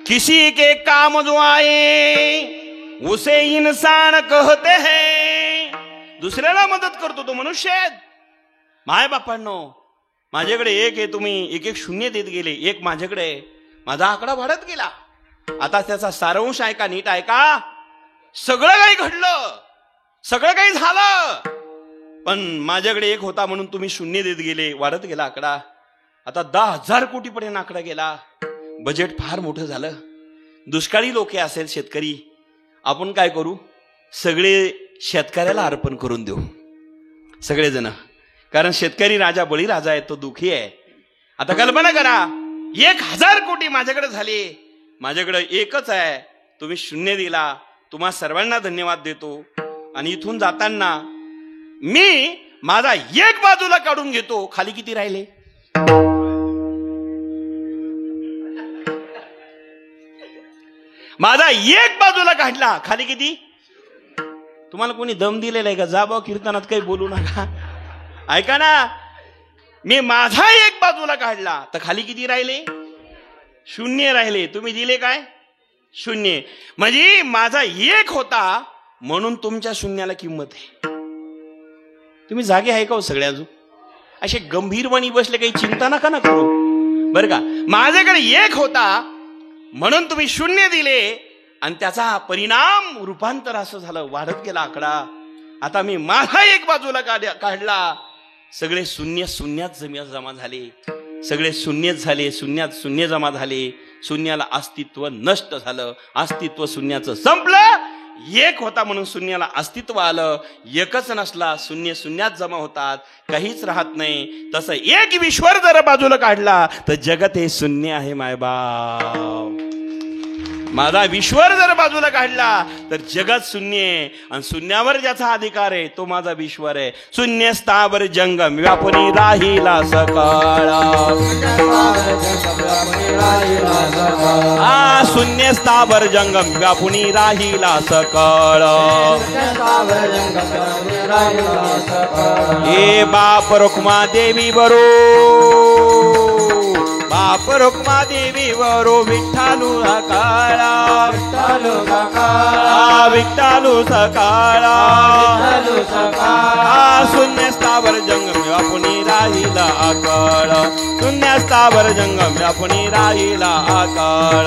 किसी के काम जो आए उसे इंसान कहते हैं. दुसऱ्याला मदत करतो तो मनुष्य आहे. माय बापांनो, माझ्याकडे 1 आहे, तुम्ही 1 शून्य देत गेले. 1 माझ्याकडे आहे. माझा आकडा वाढत गेला. आता त्याचा सारांश ऐका, नीट ऐका. सगळं काही घडलं, सगळं काही झालं, पण माझ्याकडे 1 होता म्हणून तुम्ही शून्य देत गेले. वाढत गेला आकडा. आता 10,000 कोटी पर्यंत आकडा गेला. बजेट फार मोठं झालं. दुष्काळी लोक असेल, शेतकरी, आपण काय करू? सगळे शेतकऱ्याला अर्पण करून देऊ सगळेजण, कारण शेतकरी राजा बळीराजा आहे, तो दुखी आहे. आता कल्पना करा, 1000 कोटी माझ्याकडे झाले. माझ्याकडे 1च आहे, तुम्ही शून्य दिला. तुम्हा सर्वांना धन्यवाद देतो. आणि इथून जाताना मी माझा 1 बाजूला काढून घेतो. खाली किती राहिले? माझा 1 बाजूला काढला. खाली किती? तुम्हाला कोणी दम दिलेला आहे का? जा भाऊ, कीर्तनात काही बोलू नका. ऐका ना, मी माझा 1 बाजूला काढला तर खाली किती राहिले? शून्य राहिले. तुम्ही दिले काय? शून्य. म्हणजे माझा 1 होता म्हणून तुमच्या शून्याला किंमत आहे. तुम्ही जागे आहे का हो सगळे? अजून असे गंभीरपणे बसले, काही चिंता नका ना करू बरं का. माझ्याकडे 1 होता म्हणून तुम्ही शून्य दिले आणि त्याचा परिणाम रूपांतर असं झालं, वाढत गेला आकडा. आता मी माझा 1 बाजूला काढला. सगळे शून्यात जमा झाले. सगळे शून्यच झाले. शून्यात शून्य जमा झाले. शून्याला अस्तित्व नष्ट झालं. अस्तित्व शून्याचं संपलं. 1 होता म्हणून शून्याला अस्तित्व आलं. 1च नसला, शून्यात जमा होतात, काहीच राहत नाही. तसं 1 ईश्वर जर बाजूला काढला तर जगत हे शून्य आहे मायबाप. माझा ईश्वर जर बाजूला काढला तर जगत शून्य आहे. आणि शून्यावर ज्याचा अधिकार आहे तो माझा ईश्वर आहे. शून्य स्थावर जंगम व्यापुनी राहिला सकाळ. शून्य स्थावर जंगम व्यापुनी राहिला सकाळ. हे बाप रुक्मा देवी बरो, बाप रुक्मा देवी वरो विठ्ठलू सकाळा. विठ्ठलू सकाळा. शून्य स्थावर जंगम व्यापुनी राहिला आकाळ. शून्य स्थावर जंगम व्यापुनी राहिला आकाळ.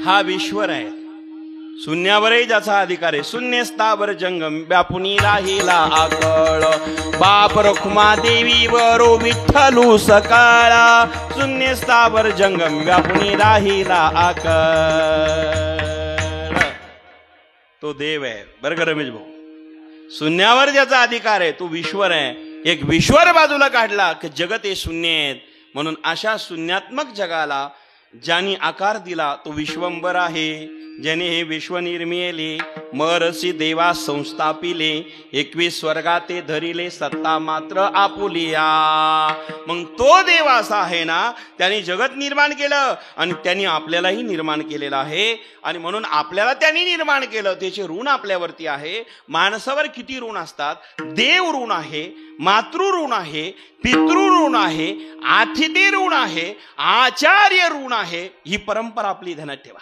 हा ईश्वर आहे, शून्यावरही ज्याचा अधिकार आहे. शून्य स्थावर जंगम व्यापुनी राहिला आकळ, बाप रखुमा देवी वरो विठ्ठलू सकाळा. शून्य स्थावर जंगम व्यापुनी राहिला आकळ. तो देव आहे बरं का रमेश भाऊ. शून्यावर ज्याचा अधिकार आहे तो ईश्वर आहे. एक ईश्वर बाजूला काढला की जगत हे शून्य आहेत. म्हणून अशा शून्यात्मक जगाला ज्याने आकार दिला तो विश्वंभर आहे. ज्याने हे विश्व निर्मिले महर्षी देवा संस्थापिले. 21 स्वर्गाते धरिले सत्ता मात्र आपुलिया. मग तो देव असा आहे ना, त्याने जगत निर्माण केलं आणि त्यांनी आपल्यालाही निर्माण केलेलं आहे. आणि म्हणून आपल्याला त्यांनी निर्माण केलं त्याचे ऋण आपल्यावरती आहे. माणसावर किती ऋण असतात? देव ऋण आहे, मातृ ऋण आहे, पितृ ऋण आहे, आतिथ्य ऋण आहे, आचार्य ऋण आहे. ही परंपरा आपली ध्यानात ठेवा.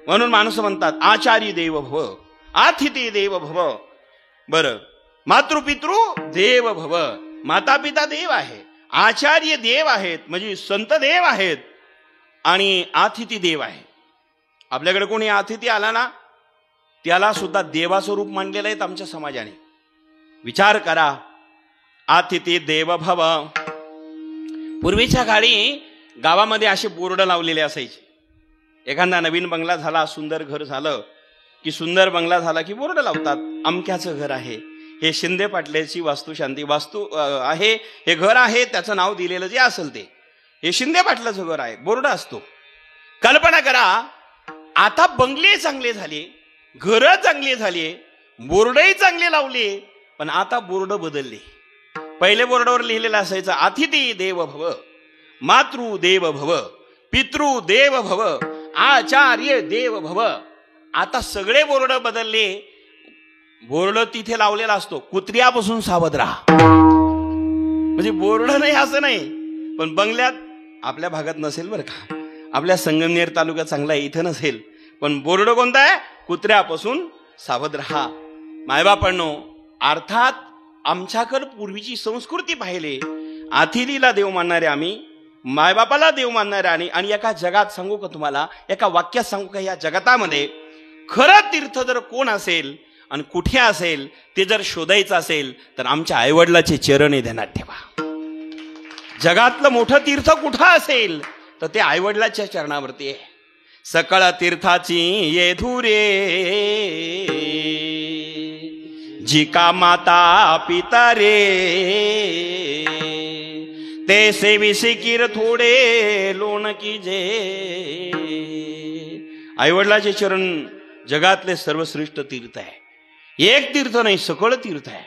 म्हणून माणसं म्हणतात आचार्य देव भव, आतिथ्य देव भव. बरं, मातृपितृ देव भव. माता पिता देव आहे, आचार्य देव आहेत म्हणजे संत देव आहेत, आणि आतिथ्य देव आहे. आपल्याकडे कोणी अतिथी आला ना त्याला सुद्धा देवाचं रूप मानलेलं आहे आमच्या समाजाने. विचार करा, आतिथ्य देव भव. पूर्वीच्या काळी गावामध्ये असे बोर्ड लावलेले असायचे. एखादा नवीन बंगला झाला, सुंदर घर झालं की सुंदर बंगला झाला की बोर्ड लावतात, अमक्याचं घर आहे, हे शिंदे पाटलाची वास्तुशांती वास्तू आहे, हे घर आहे, त्याचं नाव दिलेलं जे असेल ते हे शिंदे पाटलाचं घर आहे, बोर्ड असतो. कल्पना करा, आता बंगले चांगले झाले, घरं चांगली झाली, बोर्डही चांगले लावले, पण आता बोर्ड बदलले. पहिले बोर्डावर लिहिलेलं असायचं अतिथी देव भव, मातृ देव भव, पितृ देव भव, आचार्य देव भव. आता सगळे बोर्ड बदलले. बोर्ड तिथे लावलेला असतो कुत्र्यापासून सावध राहा. म्हणजे बोर्ड नाही असं नाही, पण बंगल्यात आपल्या भागात नसेल बरं का, आपल्या संगमनेर तालुका चांगला आहे इथं नसेल, पण बोर्ड कोणता आहे? कुत्र्यापासून सावध राहा. मायबापांनो, अर्थात आमच्याकडे पूर्वीची संस्कृती पाहिले, अतिथीला देव मानणारे आम्ही, मायबापाला देव मानणारे. आणि एका जगात सांगू का तुम्हाला, एका वाक्यात सांगू का, या जगतामध्ये खरं तीर्थ जर कोण असेल आणि कुठे असेल ते जर शोधायचं असेल तर आमच्या आईवडिलाचे चरण हे ध्यानात ठेवा. जगातलं मोठं तीर्थ कुठं असेल तर ते आईवडिलाच्या चरणावरती आहे. सकळ तीर्थाची ये धुरे जिका माता पिता रे, ते सेवी सिकीर थोडे लोण की जे. आईवडिलाचे चरण जगातले सर्वश्रेष्ठ तीर्थ आहे. एक तीर्थ नाही, सकळ तीर्थ आहे.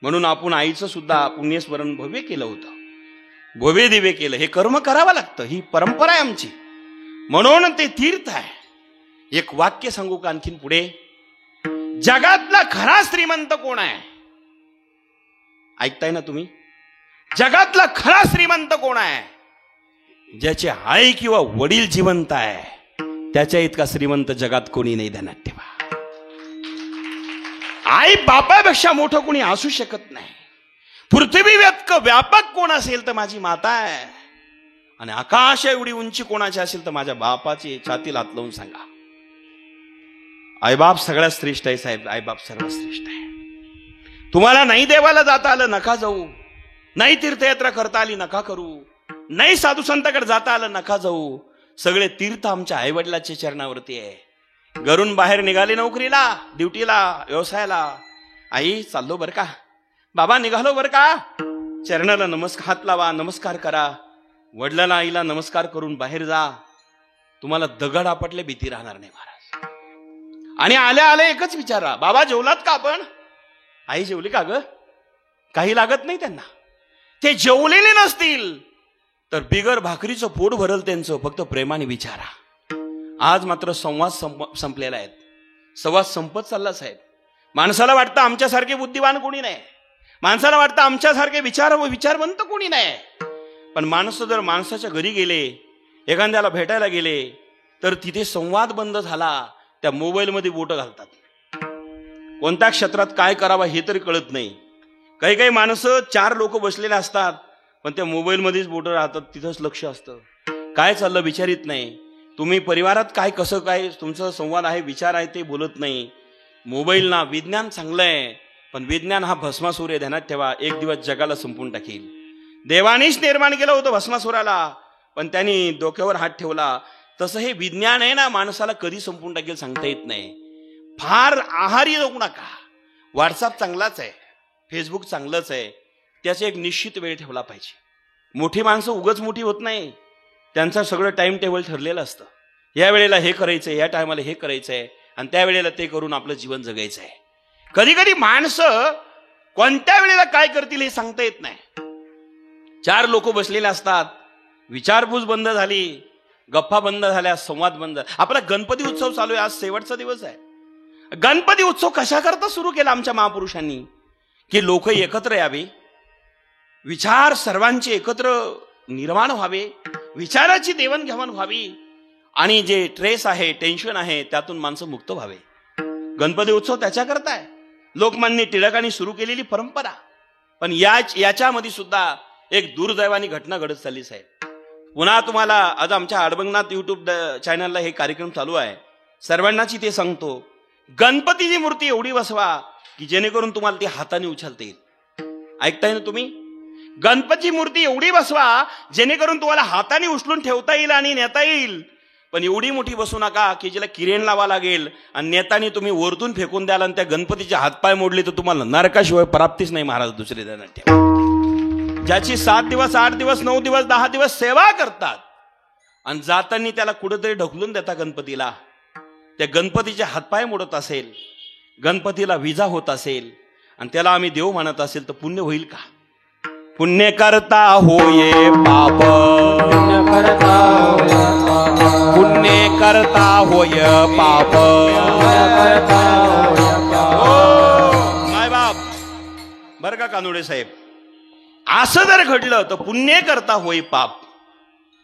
म्हणून आपण आईचं सुद्धा पुण्यस्मरण भव्य केलं होतं, भव्य दिव्य केलं. हे कर्म करावं लागतं, ही परंपरा आहे आमची, म्हणून ते तीर्थ आहे. एक वाक्य सांगू का आणखीन पुढे? जगातला खरा श्रीमंत कोण आहे? ऐकताय ना तुम्ही? जगातला खरा श्रीमंत कोण आहे? ज्याचे आई किंवा वडील जिवंत आहे, त्याच्या इतका श्रीमंत जगात कोणी नाही. ध्यानात ठेवा, आई बापापेक्षा मोठं कोणी असू शकत नाही. पृथ्वी व्यतक व्यापक कोण असेल तर माझी माता आहे, आणि आकाश एवढी उंची कोणाची असेल तर माझ्या बापाची छाती हात लावून सांगा. आईबाप सगळ्यात श्रेष्ठ आहे साहेब, आईबाप सर्वात श्रेष्ठ आहे. तुम्हाला नाही देवाला जाता आलं नका जाऊ, नाही तीर्थयात्रा करता आली नका करू, नाही साधू संतांकडे जाता आलं नका जाऊ. सगळे तीर्थ आमच्या आईवडिलाच्या चरणावरती आहे. घरून बाहेर निघाले नोकरीला, ड्युटीला, व्यवसायाला, आई चाललो बरं का, बाबा निघालो बरं का, चरणाला नमस्कार, हात लावा, नमस्कार करा. वडिलांना आईला नमस्कार करून बाहेर जा, तुम्हाला दगड आपटले भीती राहणार नाही महाराज. आणि आल्या आल्या एकच विचारा, बाबा जेवलात का आपण? आई जेवली का ग? काही लागत नाही त्यांना. ते जेवलेले नसतील तर बिगर भाकरीचं पोट भरल त्यांचं, फक्त प्रेमाने विचारा. आज मात्र संवाद संपलेला आहे, संवाद संपत चालला साहेब. माणसाला वाटतं आमच्यासारखे बुद्धिवान कोणी नाही, माणसाला वाटतं आमच्यासारखे विचारवंत कोणी नाही. पण माणसं जर माणसाच्या घरी गेले, एखाद्याला भेटायला गेले, तर तिथे संवाद बंद झाला, त्या मोबाईलमध्ये बोटं घालतात. कोणत्या क्षेत्रात काय करावं हे तरी कळत नाही. काही काही माणसं 4 लोक बसलेले असतात पण त्या मोबाईलमध्येच बोटं राहतात, तिथंच लक्ष असतं. काय चाललं विचारित नाही. तुम्ही परिवारात काय कसं काय तुमचा संवाद आहे, विचार आहे ते बोलत नाही. मोबाईल ना, विज्ञान चांगलं आहे पण विज्ञान हा भस्मासूर आहे, ध्यानात ठेवा. एक दिवस जगाला संपून टाकेल. देवानीच निर्माण केलं होतं भस्मासुराला पण त्यांनी डोक्यावर हात ठेवला. तसं हे विज्ञान आहे ना, माणसाला कधी संपून टाकेल सांगता येत नाही. फार आहारी जाऊ नका. व्हॉट्सअप चांगलाच आहे, फेसबुक चांगलंच आहे, त्याचा एक निश्चित वेळ ठेवला पाहिजे. मोठी माणसं उगाच मोठी होत नाही, त्यांचं सगळं टाइम टेबल ठरलेलं असतं. या वेळेला हे करायचंय, या टायमाला हे करायचंय आणि त्या वेळेला ते करून आपलं जीवन जगायचं आहे. कधी कधी माणसं कोणत्या वेळेला काय करतील हे सांगता येत नाही. 4 लोक बसलेले असतात, विचारपूस बंद झाली, गप्पा बंद झाल्या, संवाद बंद. आपला गणपती उत्सव चालू आहे, आज शेवटचा दिवस आहे. गणपती उत्सव कशा करता सुरू केला आमच्या महापुरुषांनी? की लोक एकत्र यावे, विचार सर्वांचे एकत्र निर्माण व्हावे, विचाराची देवाणघेवाण व्हावी आणि जे ट्रेस आहे, टेन्शन आहे, त्यातून माणसं मुक्त व्हावे. गणपती उत्सव त्याच्याकरता आहे. लोकमान्य टिळकांनी सुरू केलेली परंपरा. पण याच्यामध्ये सुद्धा एक दुर्दैवानी घटना घडत चालली साहेब. पुन्हा तुम्हाला आज आमच्या अडबंगनाथ युट्यूब चॅनलला हे कार्यक्रम चालू आहे, सर्वांनाची ते सांगतो, गणपतीची मूर्ती एवढी बसवा की जेणेकरून तुम्हाला ती हाताने उचलता येईल. ऐकताय ना तुम्ही? गणपतीची मूर्ती एवढी बसवा जेणेकरून तुम्हाला हाताने उचलून ठेवता येईल आणि नेता येईल. पण एवढी मोठी बसू नका की जिला किरेन लावा लागेल आणि नेतानी तुम्ही वरतून फेकून द्याल आणि त्या गणपतीचे हातपाय मोडले तर तुम्हाला नरकाशिवाय प्राप्तीच नाही. महाराज दुसरे जण ठेवा, ज्याची 7 दिवस 8 दिवस 9 दिवस 10 दिवस सेवा करतात आणि जाताना त्याला कुठेतरी ढकलून देता गणपतीला, त्या गणपतीचे हातपाय मोडत असेल, गणपतीला विजा होत असेल आणि त्याला आम्ही देव म्हणत असेल तर पुण्य होईल का? पुण्य करता होये पाप, पुण्य करता होय पाप. माय बाप बर का कानोडे साहेब, असं जर घडलं तर पुण्य करता होय पाप.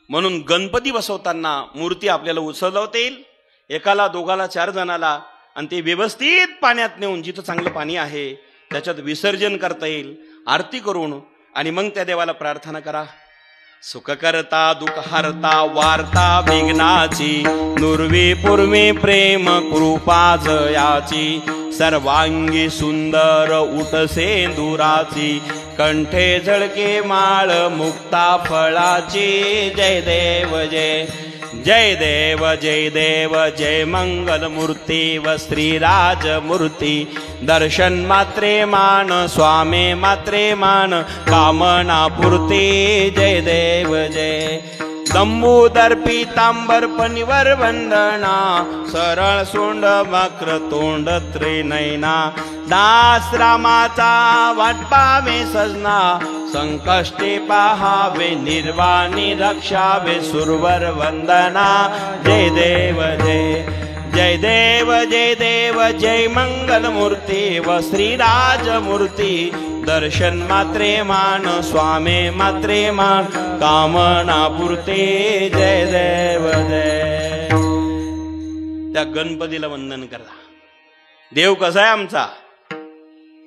म्हणून गणपती बसवताना मूर्ती आपल्याला उचलवता येईल, एकाला 2 4 जणाला, आणि ते व्यवस्थित पाण्यात नेऊन जिथं चांगलं पाणी आहे त्याच्यात विसर्जन करता येईल, आरती करून. आणि मग त्या देवाला प्रार्थना करा, सुख करता दुःख हरता वार्ता विघ्नाची, नुर्वी पूर्वी प्रेम कृपा जयाची, सर्वांगी सुंदर उटसेंदुराची, कंठे झळके माळ मुक्ता फळाची. जय देव जय जय देव जय देव जय मंगल मूर्ती व श्रीराज मूर्ती. दर्शन मात्रे मान स्वामी मात्रे मान, कामना पूर्ती. जय देव जय. दंबूदर पीतांबर पनिवर वंदना, सरळ सोंड वक्र तोंड त्रिनयना, दास रामाचा वाट पावे सजना, संकष्टी पाहावे निर्वाणी रक्षावे सुरवर वंदना. जय देव जय जय देव जय देव जय मंगल मूर्ती व श्रीराज मूर्ती. दर्शन मात्रे मान स्वामी मात्रे मान, कामना पूर्ती. जय देव जय. त्या गणपतीला वंदन करा. देव कसा आहे आमचा?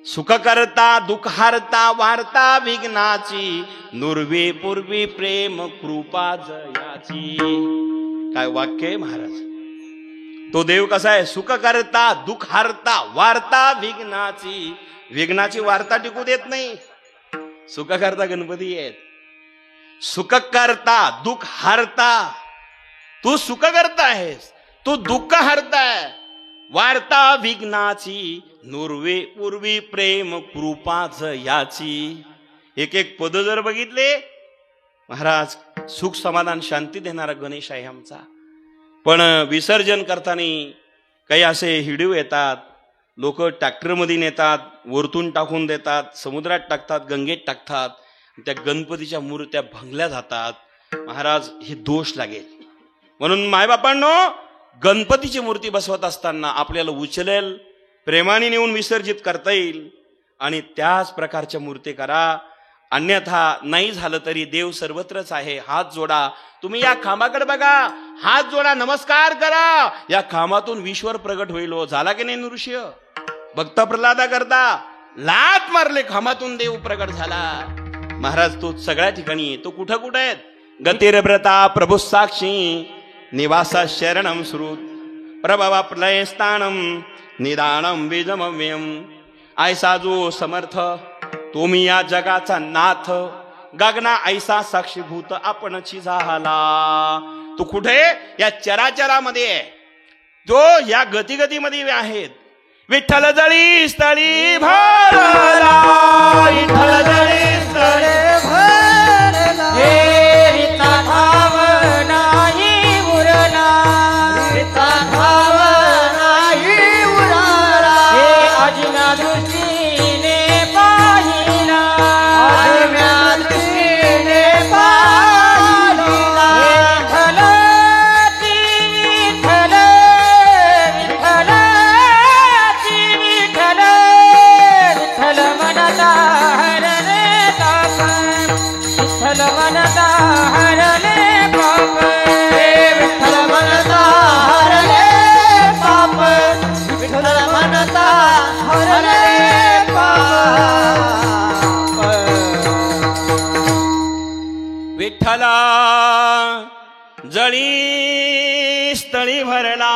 सुख करता दुःख हरता वार्ता विघ्नाची, नुर्वी पूर्वी प्रेम कृपा जयाची. काय वाक्य आहे महाराज. तो देव कसा आहे? सुख करता दुःख हरता वार्ता विघ्नाची. विघ्नाची वार्ता टिकू देत नाही. सुख करता गणपती आहेत. सुख करता दुःख हरता. तू सुख करता आहेस, तू दुःख हरताय. वार्ता विघ्नाची, नुर्वे पूर्वी प्रेम कृपा जयाची. एक एक पद जर बघितले महाराज, सुख समाधान शांती देणारा गणेश आहे आमचा. पण विसर्जन करताना काही असे हिडिओ येतात, लोक ट्रॅक्टरमध्ये नेतात, वरतून टाकून देतात, समुद्रात टाकतात, गंगेत टाकतात, त्या गणपतीच्या मूर्त्या भंगल्या जातात. महाराज हे दोष लागेल. म्हणून मायबापांनो, गणपतीची मूर्ती बसवत असताना आपल्याला उचलेल, प्रेमाने नेऊन विसर्जित करता येईल आणि त्याच प्रकारच्या मूर्ती करा. अन्यथा नाही झालं तरी देव सर्वत्रच आहे. हात जोडा. तुम्ही या खांबाकडे बघा, हात जोडा, नमस्कार करा. या खांबातून ईश्वर प्रगट होईल. झाला की नाही नृष्य? भक्त प्रल्हादा करता लात मारले खामातून देव प्रगट झाला. महाराज तो सगळ्या ठिकाणी आहे. तो कुठं कुठं आहेत? गतिरव्रता प्रभू साक्षी निवासा शरणम श्रुत प्रभवा प्रलय स्थानम निदानम बीजमव्यम. ऐसा जो समर्थ तुम्ही या जगाचा नाथ गगना ऐसा साक्षीभूत आपणची झाला. तो कुठे? या चराचरामध्ये आहे. तो या गतिगतीमध्ये आहेत. विठ्ठल जळी स्थळी भरला, विठ्ठल जळी स्थळी भरला, हे रिता भाव नाही उरला, रिता भाव नाही उरला, हे अजिना दृष्टीने पाहिला, आजम्या दृष्टीने पाहिला. विठ्ठल विठ्ठल विठ्ठल विठ्ठल विठ्ठल मनता हरले ताप, विठ्ठल मनता हरले पाप, विठ्ठल मनता हरले पाप, विठ्ठल मनता हरले पाप. विठ्ठला जळी स्थळी भरला,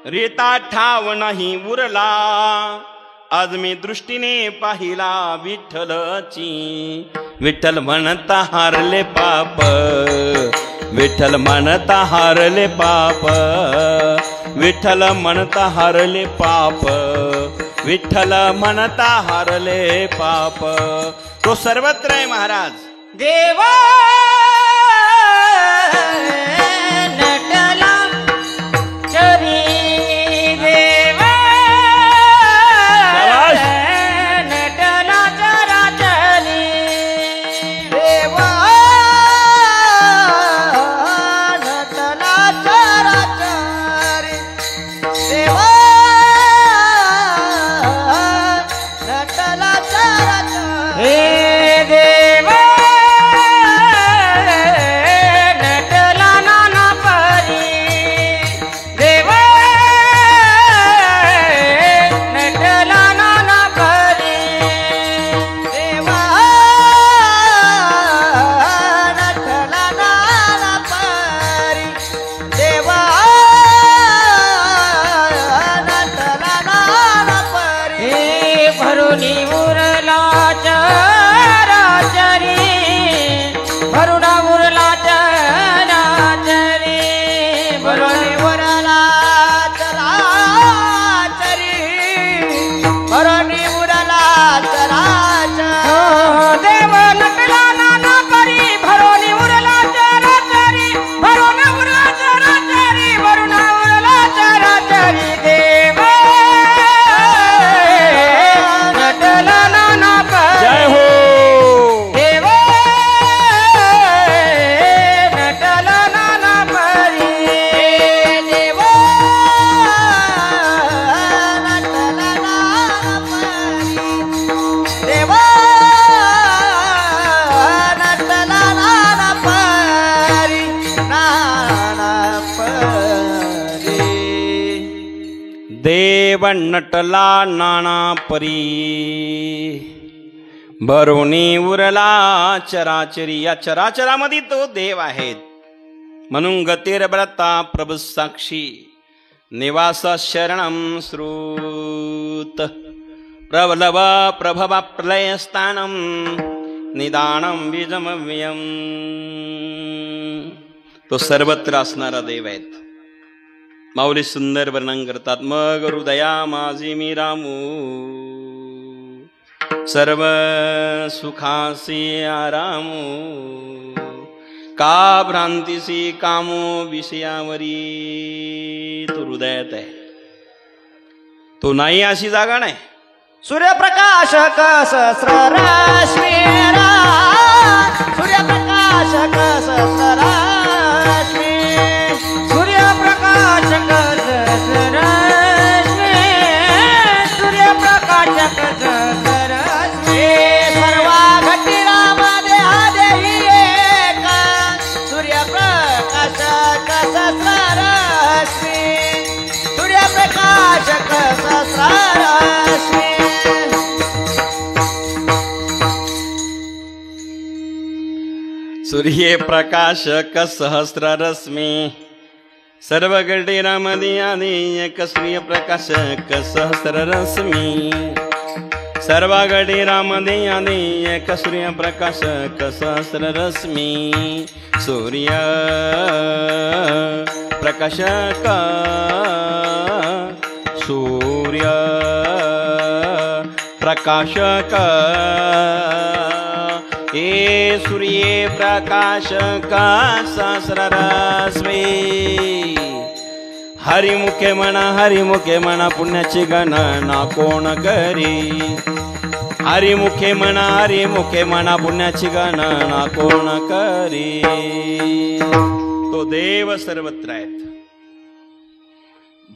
रेता ठाव नाही उरला. आज मी दृष्टीने पाहिला विठ्ठलची, विठ्ठल म्हणता हारले पाप, विठ्ठल म्हणता हारले पाप, विठ्ठल म्हणता हारले पाप, विठ्ठल म्हणता हारले पाप. तो सर्वत्र आहे महाराज. देवा नटला चरी, देवा शाबास. नटला चराचरी, देवा नटला चराचरी, देवा नटला चराचरी. हे देवा नटला नाना परी, देवा नटला नाना परी, देवा नटला नाना परी, देवा नटला नाना परी. हे भरुनी उरला चराचरी, भरुणा उरला चराचरी, भरुनी वरला चराचरी, भरणी उरला चराचरी. देव नटला नाना परी, भरोनी उरला चराचरी, भरोना उरला चराचरी, भरुणा उरला चराचरी, देव नटला नाना परी. जय हो. देव नटला नाना परी, देव नटला नाना परी, देव नटला नाना परी, नाना परी. देव नटला नाना परी, भरोनी उरला चराचरी. या चराचरामध्ये तो देव आहेत. म्हणून गतिरव्रता प्रभू साक्षी निवास शरणम श्रुत प्रबलव प्रभवा प्रलय स्थानम निदानम बीजमव्यम. तो सर्वत्र असणारा देव आहेत. माऊली सुंदर वर्णन करतात. मग हृदया माझी मी रामू, सर्व सुखासी आरामू, का भ्रांतीसी कामो विषयावरी. तो हृदयात आहे. तो नाही अशी जागा नाही. सूर्यप्रकाशक सहस्ररश्मी, सूर्यप्रकाशक सहस्ररश्मी, सूर्यप्रकाशक सहस्ररश्मी, सूर्यप्रकाशक सहस्ररश्मी, सर्वा घटिरामध्ये आदेही एक, सूर्यप्रकाशक सहस्ररश्मी, सूर्यप्रकाशक सहस्ररश्मी. सूर्ये प्रकाशक सहस्ररश्मी सर्वगडिरामदियानि एक सूर्यप्रकाशक सहस्ररश्मी सर्वगडिरामदियानि एक सूर्यप्रकाशक सहस्ररश्मी सूर्य प्रकाशक सूर्य प्रकाशक हे सूर्ये प्रकाशक सहस्ररश्मी हरिमुखे म्हणा पुण्याची गणना कोण करी हरिमुखे म्हणा पुण्याची गणना कोण करी तो देव सर्वत्र आहेत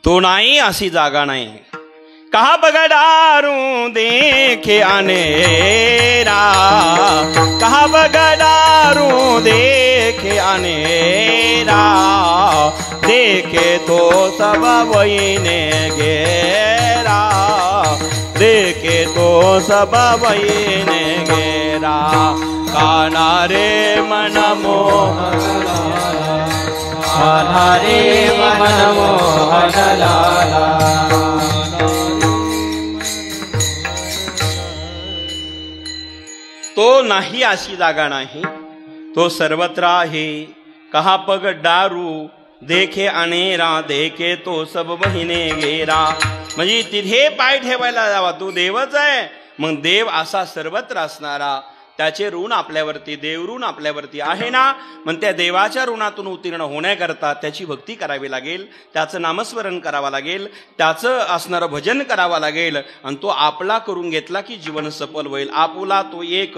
तो नाही अशी जागा नाही कहा बगडारू देखे अनेरा कहा बगडारू देखे अनेरा देखे तो सब वहीने गेरा देखे तो सब वहीने गेरा काना रे मन कान्हा रे मन मोहन लाला तो नाही अशी जागा नाही तो सर्वत्र आहे कहा पग डारू देखे अनेरा देखे तो सब महिने गेरा म्हणजे तिथे पाय ठेवायला जावा तो देवच आहे मग देव असा सर्वत्र असणारा त्याचे ऋण आपल्यावरती देव ऋण आपल्यावरती आहे ना मग त्या देवाच्या ऋणातून उत्तीर्ण होण्याकरता त्याची भक्ती करावी लागेल त्याचं नामस्मरण करावं लागेल त्याचं असणारं भजन करावं लागेल आणि तो आपला करून घेतला की जीवन सफल होईल आपुला तो एक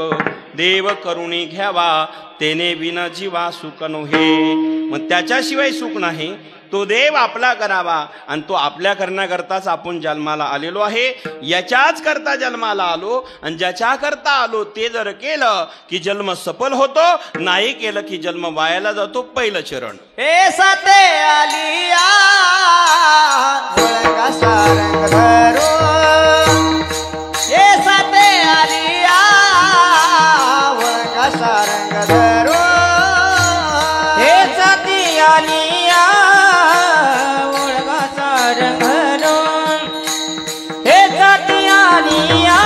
देव करुणी घ्यावा तेने विना जीवा सुख नव्हे मग त्याच्याशिवाय सुख नाही तो देव आपला करावा आणि तो आपल्या करण्याकरताच आपण जन्माला आलेलो आहे याच्याच करता जन्माला आलो आणि ज्याच्या करता आलो ते जर केलं की जन्म सफल होतो नाही केलं की जन्म वायाला जातो पहिलं चरण हे साते आलिया मुळगा सारंग धरून हे साते आलिया मुळगा सारंग धरून हे साती आलिया मुळगा सारंग धरून हे साती आलिया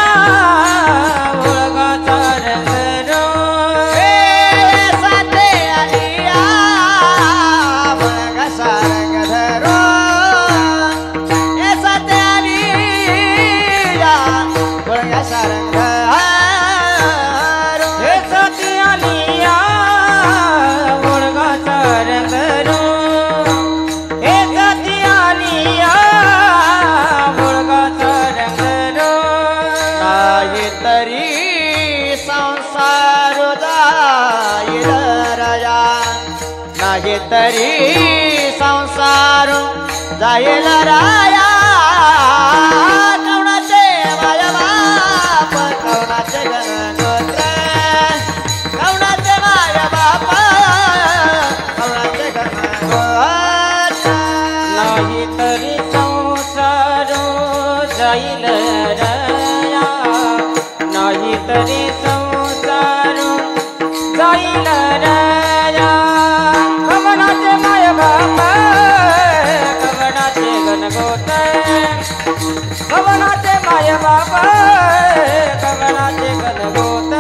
मुळगा सारंग धरून हे साते आलिया मुळगा सारंग धरून हे साते आलिया मुळगा सारंग धरून हे साती आलिया मुळगा सारंग धरून हे साती आलिया मुळगा सारंग धरून नाहीतरी संसार जाईल राजा नाहीतरी संसार जाईल राया कवणाचे माय बाप कवणाचे गणगोत्र कवणाचे माय बाप कवणाचे गणगोत्र नाही तरी संसार जाईल रया नाही तरी संसार जाईल रया कवनाचे माय बाप कवनाचे गणगोत कवनाचे माय बाप कवनाचे गणगोत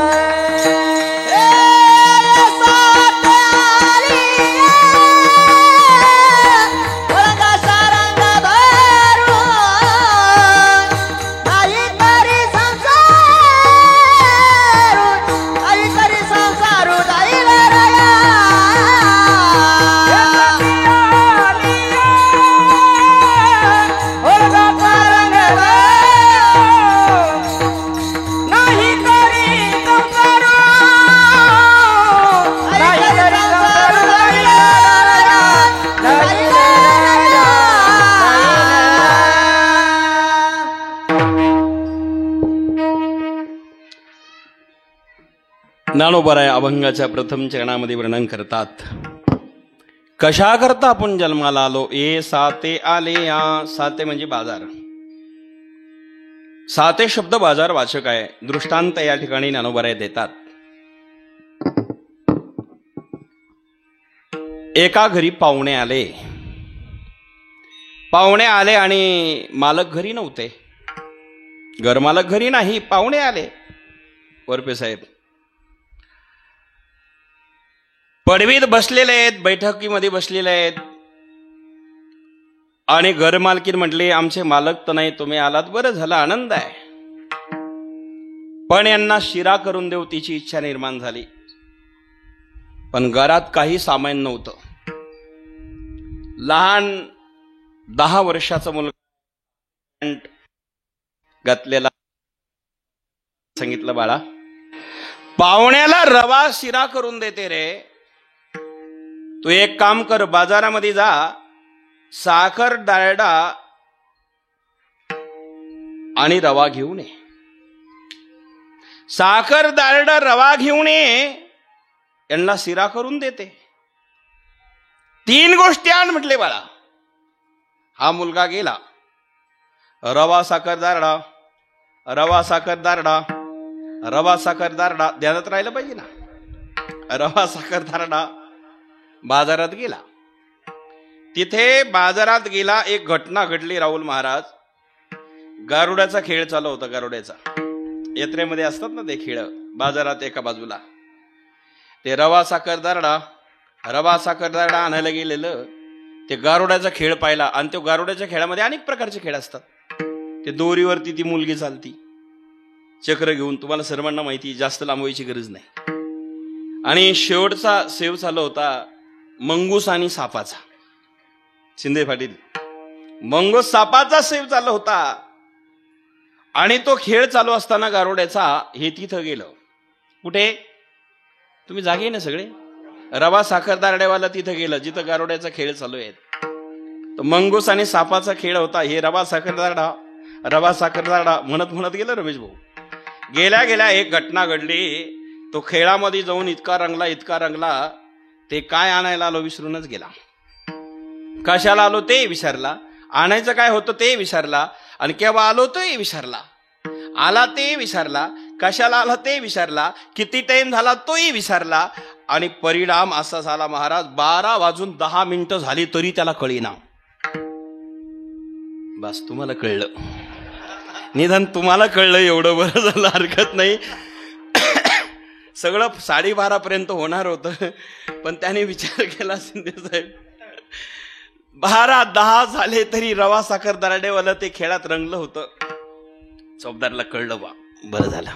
ज्ञानोबराय अभंगाच्या प्रथम चरणामध्ये वर्णन करतात कशा करता आपण जन्माला आलो ए साते आले या साते म्हणजे बाजार साते शब्द बाजार वाचक आहे दृष्टांत या ठिकाणी ज्ञानोबराय देतात एका घरी पाहुणे आले. पाहुणे आले आणि मालक घरी नव्हते. घरमालक घरी नाही, पाहुणे आले. वरपे साहेब पडवीत बसलेले आहेत, बैठकीमध्ये बसलेले आहेत. आणि घरमालकीन म्हटले, आमचे मालक तर नाही, तुम्ही आलात, बरं झालं, आनंद आहे. पण यांना शिरा करून देऊ तिची इच्छा निर्माण झाली. पण घरात काही सामान नव्हतं. लहान 10 वर्षाचा मुलगा घातलेला. सांगितलं, बाळा पाहुण्याला रवा शिरा करून देते रे, तू एक काम कर, बाजारामध्ये जा, साखर डाळडा आणि रवा घेऊन ये. साखर डाळडा रवा घेऊन ये, यांना शिरा करून देते. 3 गोष्टी आण म्हटले बाळा. हा मुलगा गेला. रवा साखर दारडा, रवा साखर दारडा, रवा साखर दारडा, ध्यानात राहिलं पाहिजे ना. रवा साखर दारडा बाजारात गेला. तिथे बाजारात गेला, एक घटना घडली. राहुल महाराज, गारुड्याचा खेळ चालू होता. गारुड्याचा यात्रेमध्ये असतात ना ते खेळ. बाजारात एका बाजूला ते रवा साखर दारडा आणायला गेलेलं. ते गारुड्याचा खेळ पाहिला. आणि तो गारुड्याच्या खेळामध्ये अनेक प्रकारचे खेळ असतात. ते दोरीवरती ती मुलगी चालती चक्र घेऊन, तुम्हाला सर्वांना माहिती, जास्त लांबवायची गरज नाही. आणि शेवटचा सेव चालू होता मंगूस आणि सापाचा. शिंदे पाटील, मंगूस सापाचा सेव चालू होता. आणि तो खेळ चालू असताना गारुड्याचा हे तिथं गेलं. कुठे? तुम्ही जागे ना सगळे. रवा साखर दारड्यावाला तिथं गेलं जिथं गारुड्याचा खेळ चालू आहे. तो मंगूस आणि सापाचा खेळ होता. हे रवा साखर दारडा म्हणत म्हणत गेलं रमेश भाऊ. गेल्या गेल्या एक घटना घडली. तो खेळामध्ये जाऊन इतका रंगला, ते काय आणायला आलो विसरूनच गेला. कशाला आलो ते विसरला, आणायचं काय होतं ते विसरला, आणि केव्हा आलो ते विसरला, आला ते विसरला, कशाला आला ते विसरला, किती टाइम झाला तोही विसरला. आणि परिणाम असा झाला महाराज, 12:10 झाली तरी त्याला कळेना. बस तुम्हाला कळलं, निदान तुम्हाला कळलं एवढं बरं झालं, हरकत नाही. सगळं 12:30 होणार होतं, पण त्याने विचार केला शिंदे साहेब, 12:10 झाले तरी रवा साखर दारडेवाला ते खेळात रंगलं होतं. चौबदारला कळलं, बा बरं झालं.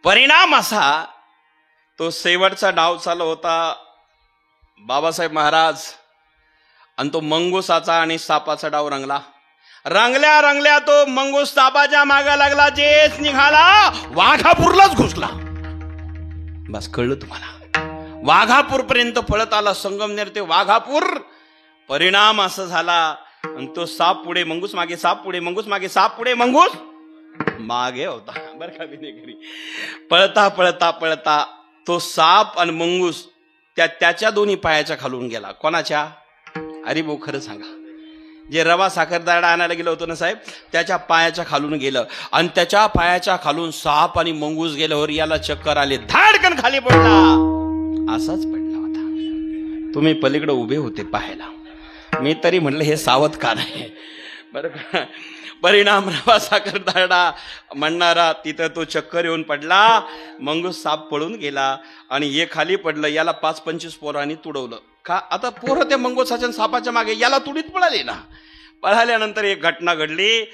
परिणाम असा, तो शेवटचा डाव चालू होता बाबासाहेब महाराज, आणि तो मंगूसाचा आणि सापाचा डाव रंगल्या तो मंगूस सापाच्या मागा लागला. जेच निघाला वाघापूरलाच घुसला. बस कळलं तुम्हाला. वाघापूर पर्यंत पळत आला, संगमनेर ते वाघापूर. परिणाम असा झाला, आणि तो साप पुढे, मंगूस मागे, साप पुढे, मंगूस मागे, साप पुढे, मंगूस मागे होता. बरं का बिनेकरी. पळता पळता पळता तो साप आणि मंगूस त्याच्या दोन्ही पायाच्या खालून गेला. कोणाच्या? अरे भाऊ खरं सांगा, जे रवा साखर दारडा आणायला गेलं होतं ना साहेब, त्याच्या पायाच्या खालून गेलं. आणि त्याच्या पायाच्या खालून साप आणि मंगूस गेल्यावर याला चक्कर आले, धाडकन खाली पडला. असाच पडला होता. तुम्ही पलीकडे उभे होते पाहायला. मी तरी म्हटलं हे सावध का नाही, बरं का. परिणाम रवा साखर दारडा म्हणणारा तिथं तो चक्कर येऊन पडला. मंगूस साप पळून गेला आणि हे खाली पडलं. याला 5-25 पोरांनी तुडवलं. का? आता पोरं त्या मंगूसाच्या सापाच्या मागे, याला तुडीत पळाले ना. पळाल्यानंतर एक घटना घडली.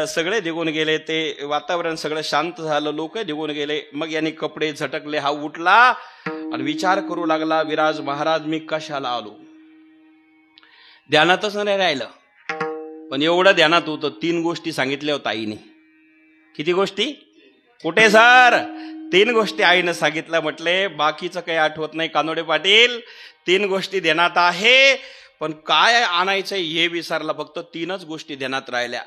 सगळे निघून गेले, ते वातावरण सगळं शांत झालं, लोक निघून गेले. मग याने कपडे झटकले. हा उठला आणि विचार करू लागला, विराज महाराज मी कशाला आलो. ध्यानातच नाही राहिलं, पण एवढं ध्यानात होतं. 3 गोष्टी सांगितल्या होत्या आईने. किती गोष्टी? कुठे सर? 3 गोष्टी आईनं सांगितल्या. म्हटले बाकीचं काही आठवत नाही कानोडे पाटील, 3 गोष्टी ध्यानात आहे, पण काय आणायचं हे विसरला. फक्त 3च गोष्टी ध्यानात राहिल्या.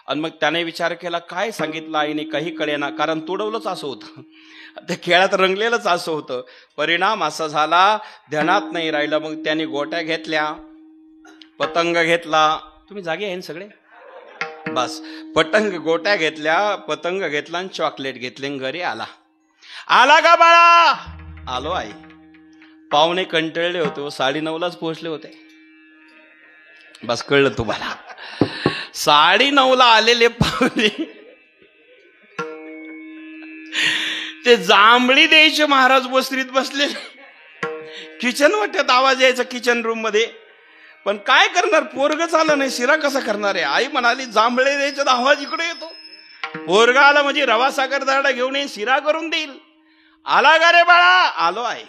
आणि मग त्याने विचार केला, काय सांगितलं आईने, काही कळेना, कारण तुडवलंच असं होतं, ते खेळात रंगलेलंच असं होतं. परिणाम असा झाला, ध्यानात नाही राहिलं. मग त्याने गोट्या घेतल्या, पतंग घेतला. तुम्ही जागे आहे सगळे? बस गोट्या घेतल्या, पतंग घेतला आणि चॉकलेट घेतले. घरी आला का बाळा? आलो आई. पाहुणे कंटाळले होते, 9:30लाच पोहोचले होते. बस कळलं तुम्हाला. 9:30ला आलेले पाहुणे ते जांभळी द्यायचे. महाराज बसरीत बसले, किचन वाट्यात आवाज यायचा किचन रूम मध्ये. पण काय करणार, पोरगच आलं नाही, शिरा कसा करणार आहे. आई म्हणाली जांभळे द्यायचा आवाज इकडे येतो. पोरगा आला म्हणजे रवा साखर दाडा घेऊन येईल, शिरा करून देईल. आला का रे बाळा? आलो आई.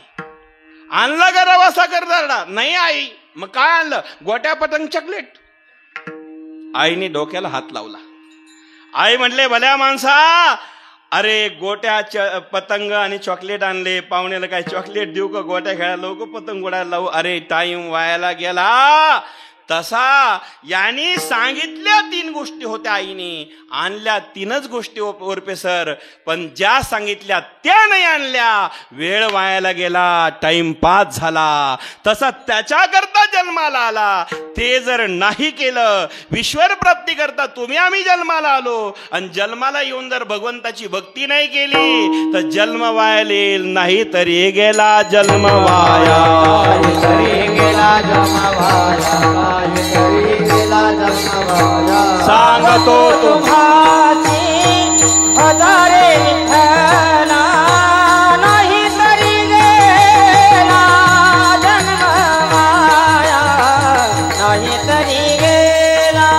आणला का रवा साखर दाडा? नाही आई. मग काय आणलं? गोट्या पतंग चॉकलेट. आईने डोक्याला हात लावला. आई म्हटले भल्या माणसा, अरे गोट्या पतंग आणि चॉकलेट आणले, पाहुण्याला काय चॉकलेट देऊ का? गोट्या खेळायला लावू का पतंग उडायला लावू? अरे टाइम वायाला गेला. तसा यांनी सांगितल्या 3 गोष्टी होत्या, आईने आणल्या 3च गोष्टी ओरपे सर, पण ज्या सांगितल्या त्या नाही आणल्या. वेळ वायाला गेला, टाइम पास झाला. तसा त्याच्याकरता जन्माला आला. ते जर नाही केलं, विश्वर प्राप्ती करता तुम्ही आम्ही जन्माला आलो, आणि जन्माला येऊन जर भगवंताची भक्ती नाही केली तर जन्म वाया येईल. नाही तरी गेला जन्म वाया, गेला जन्म वाया, सांगतो तुम्हासी हजारे विठ्ठला, नाही तरी गेला जन्म वाया, नाही तरी गेला.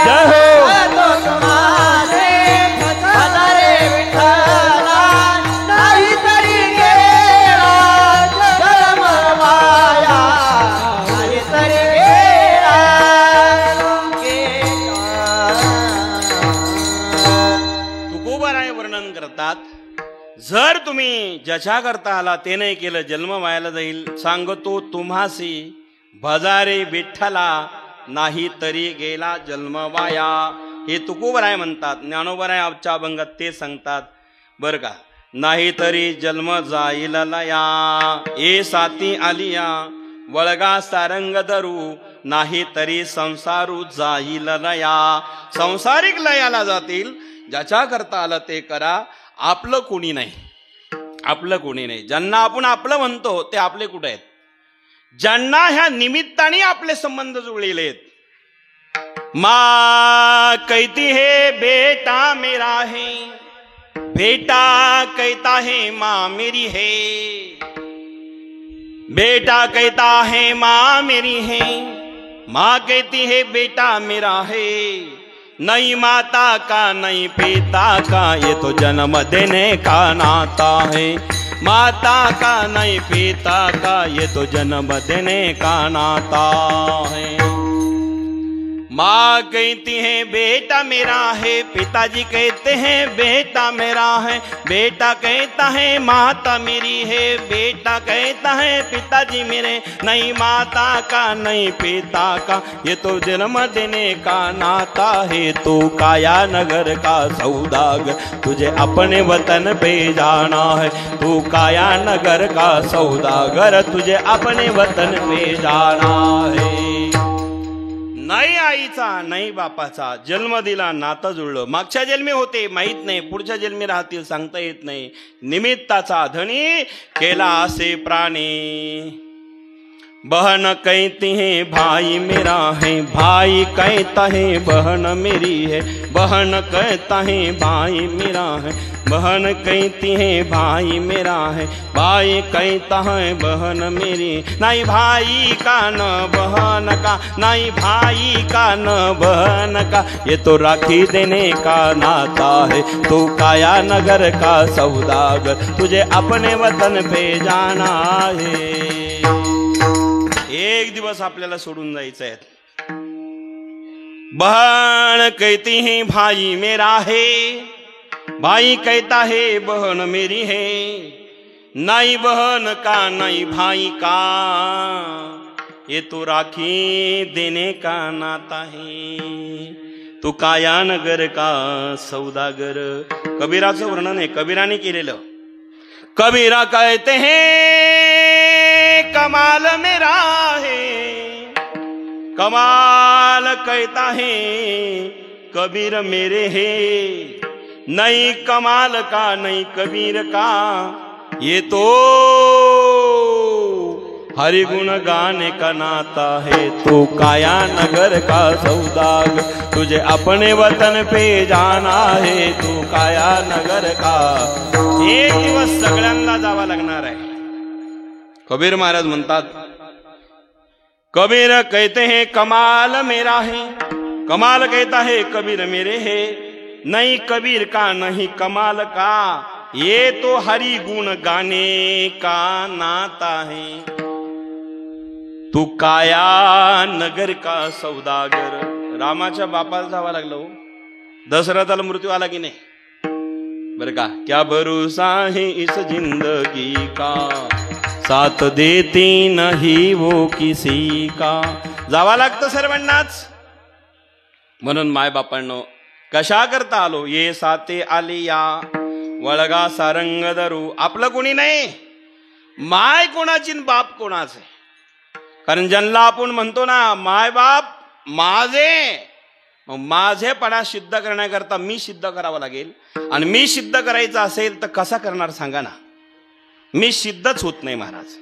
सांगतो तुम्हासी हजारे विठ्ठला, नाही तरी गेला जन्म वाया, नाही तरी जर तुम्ही ज्याच्या करता आला ते नाही केलं, जन्म वायाला जाईल. सांगतो तुम्हासी भजारे विठ्ठला, नाही तरी गेला जन्म वाया. हे तुकोबराय म्हणतात. ज्ञानोबराय आजच्या अभंगात ते सांगतात बर का. नाही तरी जन्म जाईल लया, ए साती आलिया वळगा सारंग धरू, नाही तरी संसारू जाईल लया. संसारिक लयाला जातील. ज्याच्या करता आलं ते करा. आपलं कोणी नाही, आपलं कोणी नाही. ज्यांना आपण आपलं म्हणतो ते आपले कुठे आहेत? ज्यांना ह्या निमित्ताने आपले संबंध जुळलेले आहेत. माँ कहती है बेटा मेरा है, बेटा कहता है माँ मेरी है, बेटा कहता है माँ मेरी है, माँ कहती है बेटा मेरा है. नहीं माता का नहीं पिता का, ये तो जन्म देने का नाता है. माता का नहीं पिता का, ये तो जन्म देने का नाता है. माँ कहती है बेटा मेरा है, पिताजी कहते हैं बेटा मेरा है, बेटा कहता है माता मेरी है, बेटा कहता है पिताजी मेरे. नहीं माता का नहीं पिता का, ये तो जन्म देने का नाता है. तू काया नगर का सौदागर, तुझे अपने वतन पे जाना है. तू काया नगर का सौदागर, तुझे अपने वतन पे जाना है. नाही आईचा नाही बापाचा, जन्म दिला नातं जुळलं. मागच्या जन्मी होते माहित नाही, पुढच्या जन्मी राहतील सांगता येत नाही. निमित्ताचा धनी केला असे प्राणी. बहन कहती है भाई मेरा है, भाई कहता है बहन मेरी है, बहन कहता है भाई मेरा है, बहन कहती है भाई मेरा है, भाई कहता है बहन मेरी. नहीं भाई का न बहन का, नहीं भाई का न बहन का, ये तो राखी देने का नाता है. तू काया नगर का सौदागर, तुझे अपने वतन पे जाना है. एक दिवस आपल्याला सोडून जायचं आहे. बहन कहती है भाई मेरा है, भाई कहता है बहन मेरी है. नहीं बहन का नहीं भाई का, ये तो राखी देने का नाता है. तू काया नगर का सौदागर. कबीराचं वर्णन आहे, कबीराने केलेलं. कबीरा कहते हैं कमाल मेरा है, कमाल कहता है कबीर मेरे है. नहीं कमाल का नहीं कबीर का, ये तो हरि गुण गाने का नाता है, तू काया नगर का सौदाग, तुझे अपने वतन पे जाना है, तू काया नगर का। एक दिवस सगळ्यांना जावा लागणार आहे. कबीर महाराज म्हणतात, कबीर कहते हैं कमाल मेरा है, कमाल कहता है कबीर मेरे है, नहीं कबीर का नहीं कमाल का, ये तो हरि गुण गाने का नाता है, तू काया नगर का सौदागर. रामाच्या बापाला जावं लागलं, दशरथाला मृत्यू आला की नाही, बरं का. क्या भरोसा है इस जिंदगी का, साथ देती नहीं वो किसी का. जावा लागतं सर्वांनाच. म्हणून माय बापांनो, कशा करता आलो, ये साथे आली या वळगा सारंग धरू. आपलं कोणी नाही, माय कोणाची बाप कोणाचे. कारण ज्यांना आपण म्हणतो ना माय बाप माझे, मग माझेपणा सिद्ध करण्याकरता मी सिद्ध करावं लागेल. आणि मी सिद्ध करायचं असेल तर कसा करणार सांगा ना. मी सिद्धच होत नाही महाराज.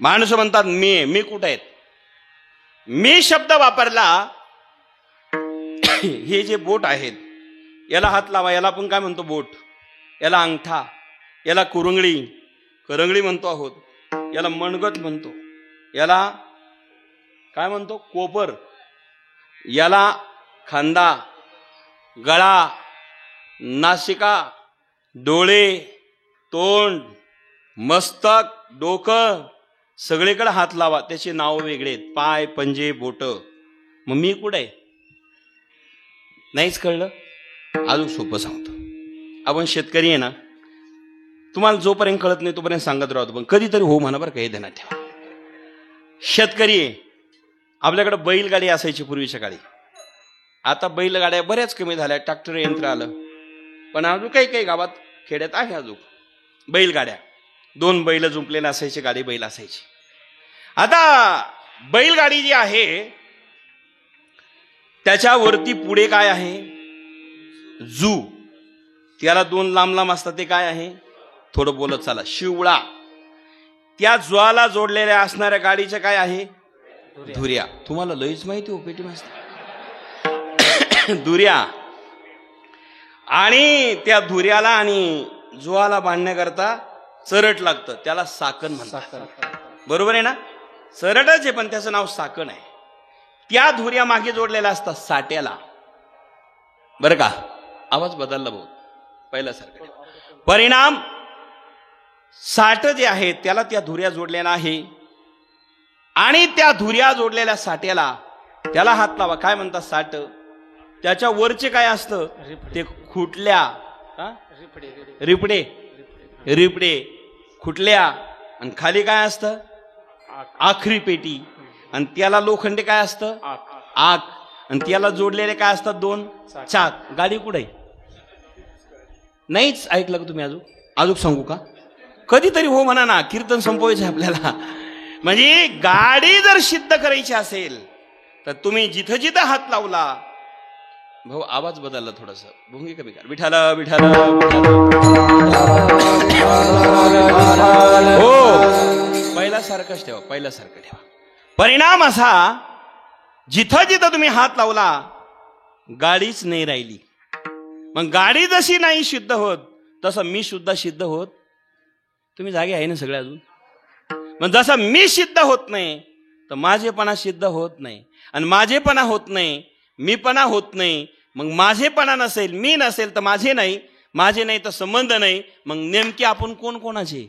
माणसं म्हणतात मी कुठे आहेत. मी शब्द वापरला, हे जे बोट आहेत याला हात लावा, याला आपण काय म्हणतो बोट, याला अंगठा, याला करंगळी म्हणतो आहोत, याला मनगट म्हणतो, याला काय म्हणतो कोपर, याला खांदा, गळा, नासिका, डोळे, तोंड, मस्तक, डोकं, सगळीकडे हात लावा. त्याचे नाव वेगळे आहेत, पाय, पंजे, बोट. मग मी कुठे आहे नाहीच कळलं. अजून सोपं सांगतो. आपण शेतकरी आहे ना, तुम्हाला जोपर्यंत कळत नाही तोपर्यंत सांगत राहतो, पण कधीतरी हो म्हणा बरं, काही देण्यात ठेवा. शेतकरी आहे, आपल्याकडे बैलगाडी असायची पूर्वीच्या काळी. आता बैलगाड्या बऱ्याच कमी झाल्या, ट्रॅक्टर यंत्र आलं, पण अजून काही गावात खेड्यात आहे अजून बैलगाड्या. 2 बैल जुंपलेले असायचे, गाडी बैल असायची. आता बैलगाडी जी आहे त्याच्यावरती पुढे काय आहे, जू. त्याला 2 लांब असतात, ते काय आहे, थोडं बोलत चला, शिवळा. त्या ज्वाला जोडलेल्या असणाऱ्या गाडीचं काय आहे, धुऱ्या. तुम्हाला लईच माहिती हो, पेटी मस्त धुऱ्या. आणि त्या धुऱ्याला आणि ज्वाला बांधण्याकरता चरट लागतं, त्याला साकण म्हणतात. बरोबर आहे ना, चरटच आहे पण त्याचं नाव साकण आहे. त्या धुऱ्या मागे जोडलेल्या असतात साट्याला. बरं का, आवाज बदलला बहुत पहिल्यासारखं. परिणाम साठ जे आहे त्याला त्या धुऱ्या जोडलेला आहे, आणि त्या धुऱ्या जोडलेल्या साट्याला त्याला हात लावा. काय म्हणतात साठ. त्याच्या वरचे काय असतं ते खुटल्या, रिपडे खुटल्या, आणि खाली काय असतं आखरी पेटी, आणि त्याला लोखंडी काय असतं आक, आणि त्याला जोडलेले काय असतात 2 चाक. गाडी कुठे नाहीच ऐकलं का तुम्ही. अजून सांगू का, कधीतरी हो म्हणा ना, कीर्तन संपवायचं आपल्याला. म्हणजे गाडी जर सिद्ध करायची असेल तर तुम्ही जिथं जिथं हात लावला. भाऊ आवाज बदलला थोडस, भोंगी कमी कर. विठाल विठाल हो, पहिल्यासारखंच ठेवा, पहिल्यासारखं ठेवा. परिणाम असा, जिथं जिथं तुम्ही हात लावला गाडीच नाही राहिली. मग गाडी जशी नाही सिद्ध होत तसं मी सुद्धा सिद्ध होत. तुम्ही जागे आहे ना सगळे अजून. मग जसं मी सिद्ध होत नाही तर माझेपणा सिद्ध होत नाही, आणि माझेपणा होत नाही मीपणा होत नाही. मग माझेपणा नसेल, मी नसेल तर माझे नाही, माझे नाही तर संबंध नाही. मग नेमके आपण कोण कोणाचे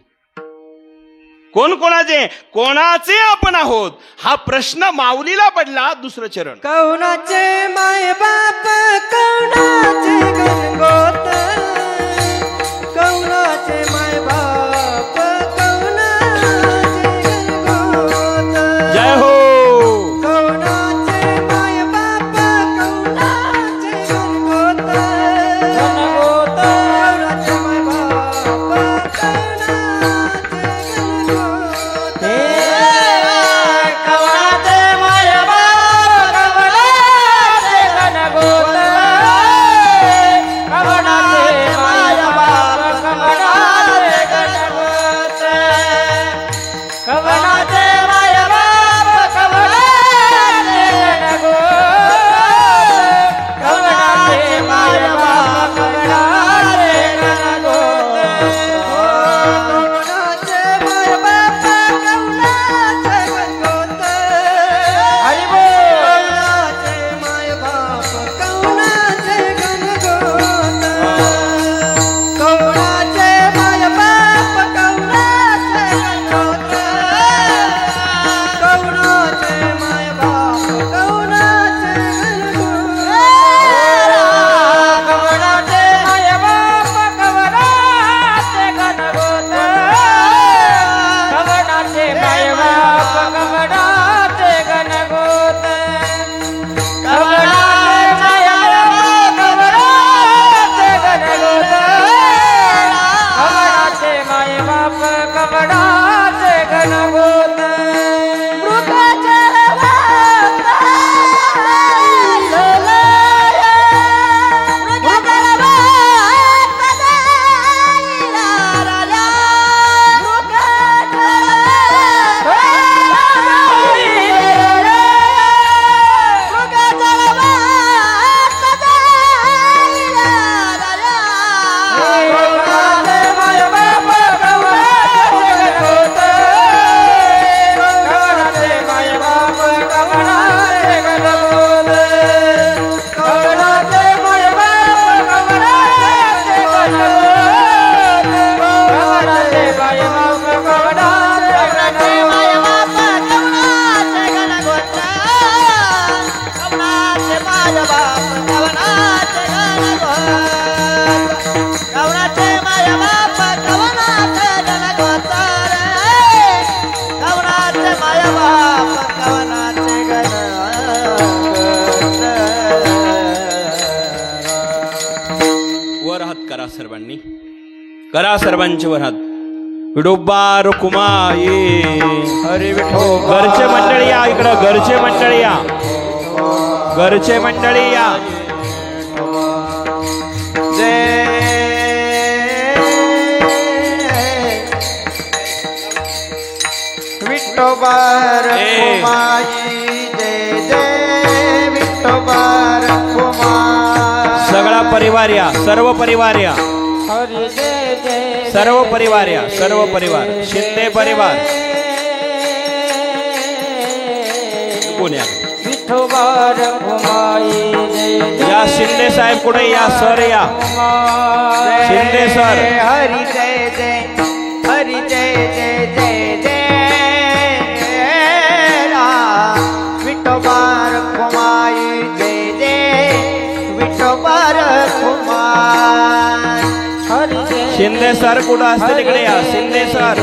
कोणाचे आपण आहोत हा प्रश्न माऊलीला पडला. दुसरं चरण. कौणाचे माय बाप कौणाचे गणगोत, कौणाचे माय बाप कौणाचे गणगोत. जय हो. कौणाचे माय बाप कौणाचे गणगोत, गणगोत. कौणाचे माय बाप कौणाचे गणगोत. कौणाचे माय बाप कौणाचे गणगोत, कौणाचे माय बाप कौणाचे सर्वांनी, करा सर्वांचे वरात. विठोबा रुक्माई हरी विठोबा. घरचे मंडळी या इकडं, घरचे मंडळी या, घरचे मंडळी या. जय विठोबा रुक्माई. जय जय विठोबा रुक्माई. सगळा परिवार या, सर्व परिवार या, हरी जय जय सर्व परिवार या, सर्व परिवार. शिंदे परिवार कोण या? विठोबा रुक्माई. जय जय या शिंदे साहेब कुठे या? सर या, शिंदे सर. हरी जय जय हरी जय जय जय जय राम. विठोबा रुक्माई. जय जय विठोबा रुक्माई. हरी जय शिंदे सर कुठं असते तिकडे या, शिंदे सर.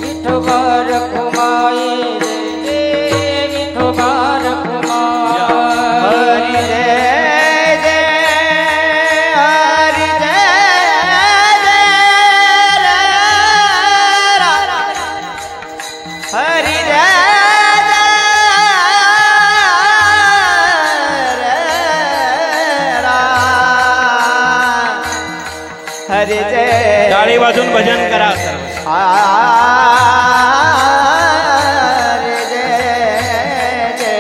विठोबा रुक्माई. जय जय विठोबा रुक्माई. हरी जय जय हरी जय जय हरी जय हरी जय. टाळी वाजून भजन करा. हरी जय जय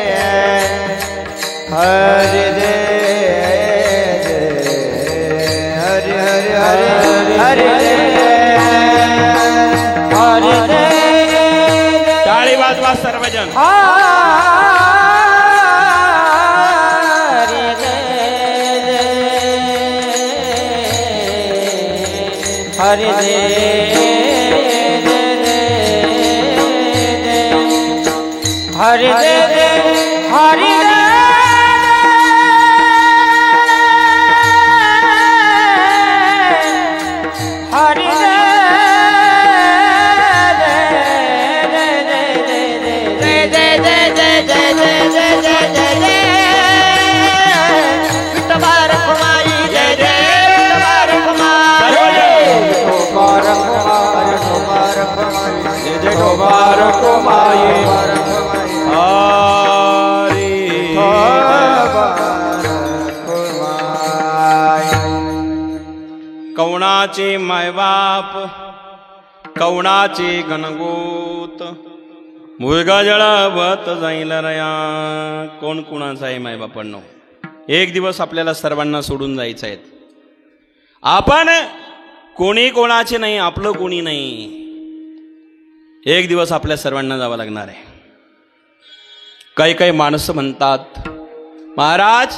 हरी जय हरी हरी हरी हरी जय हरी जय. टाळी वाजवा सर्वजण. हरी जय हरी जय हरि जय जय हरि हरि जय जय जय जय जय जय जय जय जय जय विठोबा रुक्माई. जय जय विठोबा रुक्माई. विठोबा रुक्माई. जय जय विठोबा रुक्माई. कवणाचे मायबाप, कवणाचे गणगोत, मुलगा जळावत जाईल रया. कोण कुणाचा आहे मायबापांनो? एक दिवस आपल्याला सर्वांना सोडून जायचं आहे. आपण कोणी कोणाचे नाही, आपलं कोणी नाही. एक दिवस आपल्या सर्वांना जावं लागणार आहे. काही काही माणसं म्हणतात, महाराज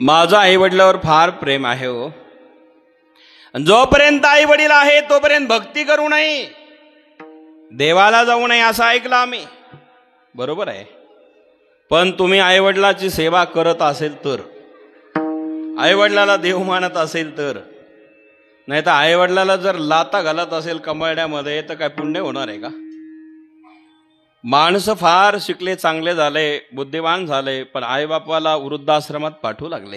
माझं आई वडिलावर फार प्रेम आहे हो. जोपर्यंत आई वडील आहे तोपर्यंत भक्ती करू नये, देवाला जाऊ नये असं ऐकलं आम्ही. बरोबर आहे, पण तुम्ही आई वडिलाची सेवा करत असेल तर, आई वडिलाला देव मानत असेल तर, नाही तर आई वडिलाला जर लाता घालत असेल कमळड्यामध्ये तर काय पुण्य होणार आहे का? माणसं फार शिकले, चांगले झाले, बुद्धिमान झाले, पण आईबापाला वृद्धाश्रमात पाठवू लागले.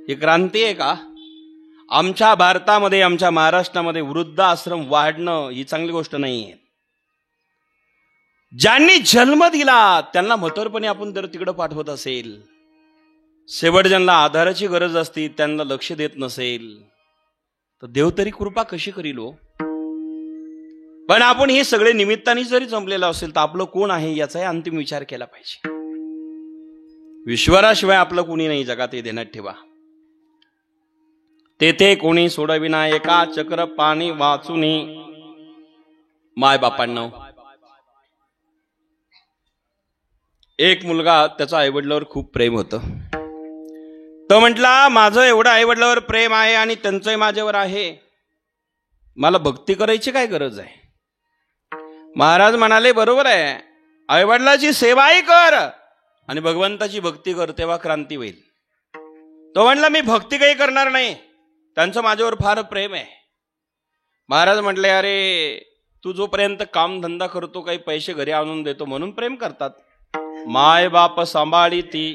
ही क्रांती आहे का? आमच्या भारतामध्ये, आमच्या महाराष्ट्रामध्ये वृद्धाश्रम वाढणं ही चांगली गोष्ट नाही आहे. ज्यांनी जन्म दिला त्यांना म्हातारपणी आपण जर तिकडं पाठवत असेल, शेवट ज्यांना आधाराची गरज असती त्यांना लक्ष देत नसेल, तर देव तरी कृपा कशी करील हो? पण आपण हे सगळे निमित्ताने जरी जमलेलं असेल तर आपलं कोण आहे याचाही अंतिम विचार केला पाहिजे. ईश्वराशिवाय आपलं कोणी नाही जगात, हे ध्यानात ठेवा. तेथे कोणी सोडविना एका चक्र पाणी वाचुनी. माय बापांना एक मुलगा, त्याचा आईवडिलावर खूप प्रेम होतं. तो म्हटला, माझं एवढं आईवडिलावर प्रेम आहे आणि त्यांचंही माझ्यावर आहे, मला भक्ती करायची काय गरज आहे? महाराज म्हणाले, बरोबर आहे, आईवडिलाची सेवाही कर आणि भगवंताची भक्ती कर, तेव्हा क्रांती होईल. तो म्हणला, मी भक्ती काही करणार नाही, त्यांचं माझ्यावर फार प्रेम आहे. महाराज म्हटले, अरे तू जोपर्यंत काम धंदा करतो, काही पैसे घरी आणून देतो म्हणून प्रेम करतात. माय बाप सांभाळीती,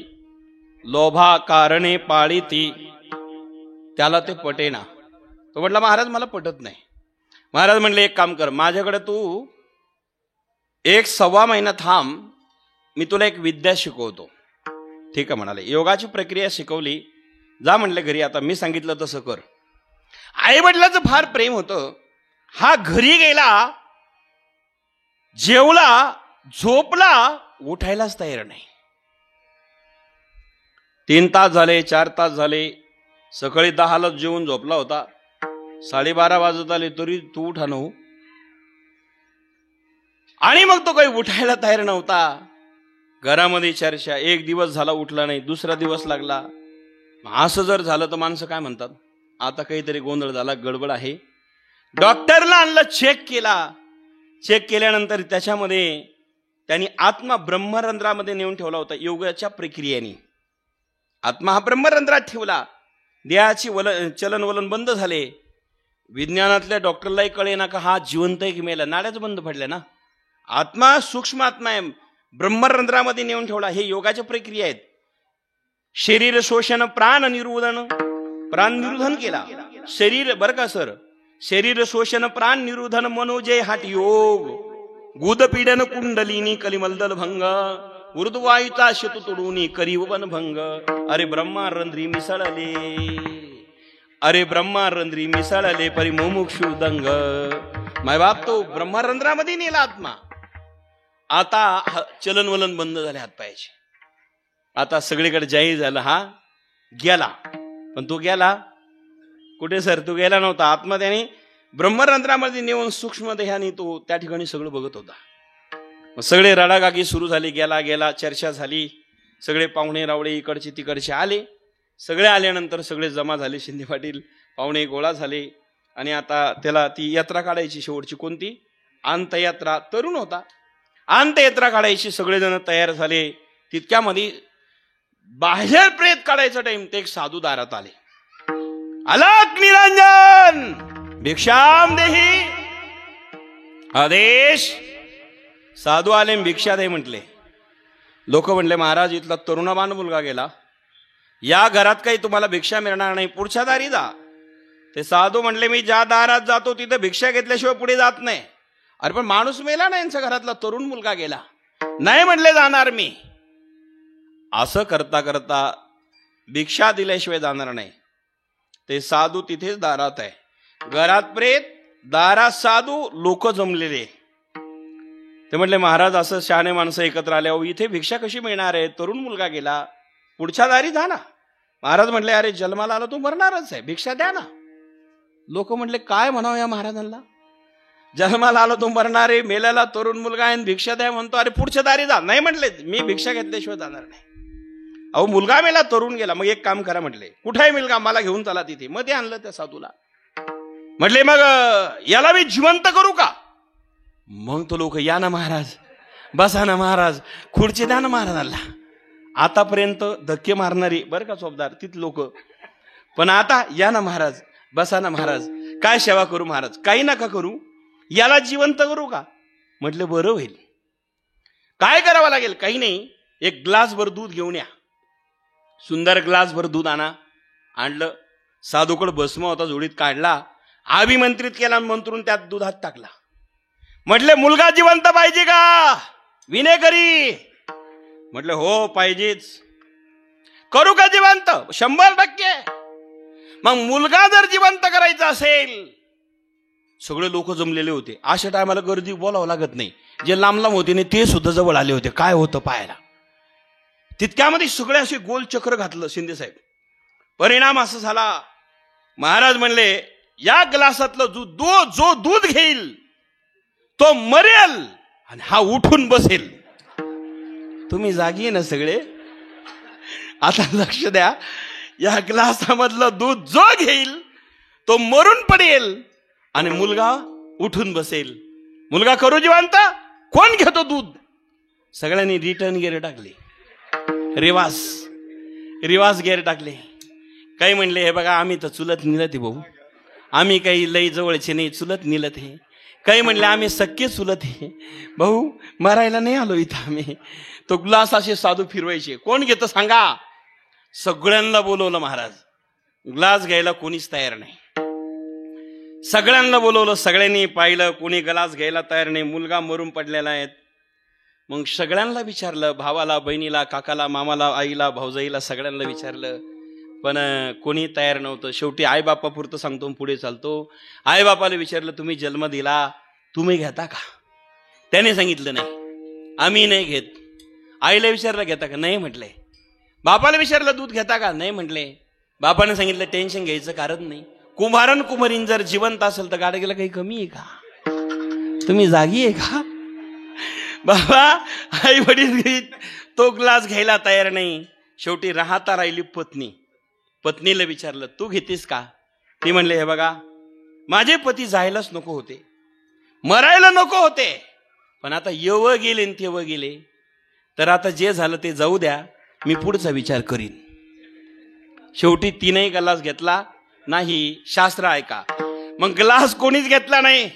लोभा कारणे पाळीती, त्याला ते पटेना. तो म्हटला महाराज मला पटत नाही. महाराज म्हणले एक काम कर, माझ्याकडे तू 1-1.25 महिना थांब, मी तुला एक विद्या शिकवतो. ठीक आहे म्हणाले. योगाची प्रक्रिया शिकवली. जा म्हणले घरी, आता मी सांगितलं तसं कर. आई वडिलाचं फार प्रेम होतं. हा घरी गेला, जेवला, झोपला, उठायलाच तयार नाही. 3 तास झाले, 4 तास झाले. सकाळी 10ला जेवून झोपला होता. 12:30 वाजत आले तरी तू उठा नव्हू. आणि मग तो काही उठायला तयार नव्हता. घरामध्ये चर्चा. 1 दिवस झाला उठला नाही, दुसरा दिवस लागला. असं जर झालं तर माणसं काय म्हणतात, आता काहीतरी गोंधळ झाला, गडबड आहे. डॉक्टरला आणलं, चेक केला. चेक केल्यानंतर त्याच्यामध्ये त्यांनी आत्मा ब्रह्मरंध्रामध्ये नेऊन ठेवला होता. योगाच्या प्रक्रियेने आत्मा हा ब्रह्मरंध्रात ठेवला. देहाची चलनवलन बंद झाले. विज्ञानातल्या डॉक्टरलाही कळेना का हा जिवंत आहे की मेला. नाड्याच बंद पडल्या ना. आत्मा सूक्ष्म आत्मा आहे, ब्रह्मरंध्रामध्ये नेऊन ठेवला. हे योगाच्या प्रक्रिया आहेत. शरीर शोषण, प्राण निरोधन, प्राण निरोधन केला. शरीर बरं का सर, शरीर शोषण, प्राण निरोधन, मनोजय हाट योग. गुदपीडन कुंडलिनी कलिमलदल भंग, ऊर्ध्ववायूचा शतू तोडून करीवन भंग. अरे ब्रह्मारंध्री मिसळले, अरे ब्रह्मारंध्री मिसळले परी मुमुक्षु दंग. माय बाप तो ब्रह्मरंध्रामध्ये नेला आत्मा. आता चलनवलन बंद झाले हातपायाचे. आता सगळीकडे जाहीर झालं हा गेला. पण तो गेला कुठे सर? तो गेला नव्हता. आत्मा त्याने ब्रह्मरंध्रामध्ये नेऊन सूक्ष्म देहाने तो त्या ठिकाणी सगळं बघत होता. सगळे रडागागी सुरू झाली. गेला गेला चर्चा झाली. सगळे पाहुणे रावळे इकडचे तिकडचे आले. सगळे आल्यानंतर सगळे जमा झाले. शिंदे पाटील पाहुणे गोळा झाले. आणि आता त्याला ती यात्रा काढायची शेवटची. कोणती? अंतयात्रा. तरुण होता. अंतयात्रा काढायची. सगळेजण तयार झाले. तितक्यामध्ये बाहेर प्रेत काढायचा टाइम ते एक साधू दारात आले. अलक निरंजन भिक्षाम देही. आदेश. साधू आले, भिक्षा दे म्हटले. लोक म्हणले महाराज इथला तरुणाबान मुलगा गेला, या घरात काही तुम्हाला भिक्षा मिळणार नाही, पुढच्या दारी जा. ते साधू म्हणले मी ज्या दारात जातो तिथे भिक्षा घेतल्याशिवाय पुढे जात नाही. अरे पण माणूस मेला ना, यांच्या घरातला तरुण मुलगा गेला. नाही म्हणले जाणार मी. असं करता करता भिक्षा दिल्याशिवाय जाणार नाही. ते साधू तिथेच दारात आहे. घरात प्रेत, दारात साधू, लोक जमलेले. ते म्हटले महाराज असं शहाणे माणसं एकत्र आल्यावर इथे भिक्षा कशी मिळणार आहे? तरुण मुलगा गेला, पुढच्या दारी जा ना. महाराज म्हटले अरे जन्माला आला तू मरणारच आहे, भिक्षा द्या ना. लोक म्हटले काय म्हणावं या महाराजांना, जन्माला आला तू मरणार आहे, मेल्याला तरुण मुलगा आहे, भिक्षा द्या म्हणतो. अरे पुढच्या दारी जा. नाही म्हटले मी भिक्षा घेतल्याशिवाय जाणार नाही. अहो मुलगा मेला, तरुण गेला. मग एक काम करा म्हटले, कुठे आहे मुलगा, मला घेऊन चला तिथे. मग ते आणलं त्या साधूला. म्हटले मग याला मी जिवंत करू का? मग तो लोक या ना महाराज, बसा ना महाराज, खुर्ची द्या ना महाराजांना. आतापर्यंत धक्के मारणारी बरं का चोपदार तिथ लोक, पण आता या ना महाराज, बसा ना महाराज, काय सेवा करू महाराज? काही नका करू, याला जिवंत करू का? म्हटलं बरं होईल. काय करावं लागेल? काही नाही, एक ग्लासभर दूध घेऊन या. सुंदर ग्लासभर दूध आणा. आणलं. साधूकडे भस्म होता, जोडीत काढला, अभिमंत्रित केला, मंत्रून त्यात दुधात टाकला. म्हटले मुलगा जिवंत पाहिजे का? विनेकरी. म्हटलं हो पाहिजेच. करू का जिवंत? 100%. मग मुलगा जर जिवंत करायचा असेल, सगळे लोक जमलेले होते. अशा टायमाला गर्दी बोलावं लागत नाही. जे लांब लांब होते ते सुद्धा जवळ आले होते. काय होतं पाहायला. तितक्यामध्ये सगळे असे गोल चक्र घातलं शिंदे साहेब. परिणाम असा झाला, महाराज म्हणले या ग्लासातलं जो दूध घेईल तो मरेल आणि हा उठून बसेल. तुम्ही जागी आहे ना सगळे? आता लक्ष द्या. या ग्लासामधलं दूध जो घेईल तो मरून पडेल आणि मुलगा उठून बसेल. मुलगा करू जिवंत. कोण घेतो दूध? सगळ्यांनी रिटर्न गिअर टाकले, रिवास गिअर टाकले. काही म्हणले हे बघा आम्ही तर चुलत निलत आहे भाऊ, आम्ही काही लई जवळचे नाही, चुलत निलत हे. काही म्हणले आम्ही सख्खे चुलत आहे. भाऊ मरायला नाही आलो इथं आम्ही. तो ग्लास असे साधू फिरवायचे. कोण घेतं सांगा? सगळ्यांना बोलवलं महाराज. ग्लास घ्यायला कोणीच तयार नाही. सगळ्यांना बोलवलं, सगळ्यांनी पाहिलं, कोणी ग्लास घ्यायला तयार नाही. मुलगा मरून पडलेला आहे. मग सगळ्यांना विचारलं, भावाला, बहिणीला, काकाला, मामाला, आईला, भाऊजाईला, सगळ्यांना विचारलं, पण कोणी तयार नव्हतं. शेवटी आईबापापुरतं सांगतो, पुढे चालतो. आईबापाला विचारलं, तुम्ही जन्म दिला, तुम्ही घेता का? त्याने सांगितलं नाही, आम्ही नाही घेत. आईला विचारलं, घेता का? नाही म्हटले. बापाला विचारलं, दूध घेता का? नाही म्हटले. बापाने सांगितलं, टेन्शन घ्यायचं कारण नाही. कुंभारन कुंभारीन जर जिवंत असेल तर गाडगेला काही कमी आहे का? तुम्ही जागी आहे का? बाबा आई वडील तो ग्लास घ्यायला तयार नाही. शेवटी राहता राहिली पत्नी. पत्नीला विचारलं, तू घेतीस का? ती म्हणले, हे बघा, माझे पती जायलाच नको होते, मरायला नको होते, पण आता येव गेले न तेव गेले, तर आता जे झालं ते जाऊ द्या, मी पुढचा विचार करीन. शेवटी तीनही ग्लास घेतला नाही. शास्त्र ऐका. मग ग्लास कोणीच घेतला नाही.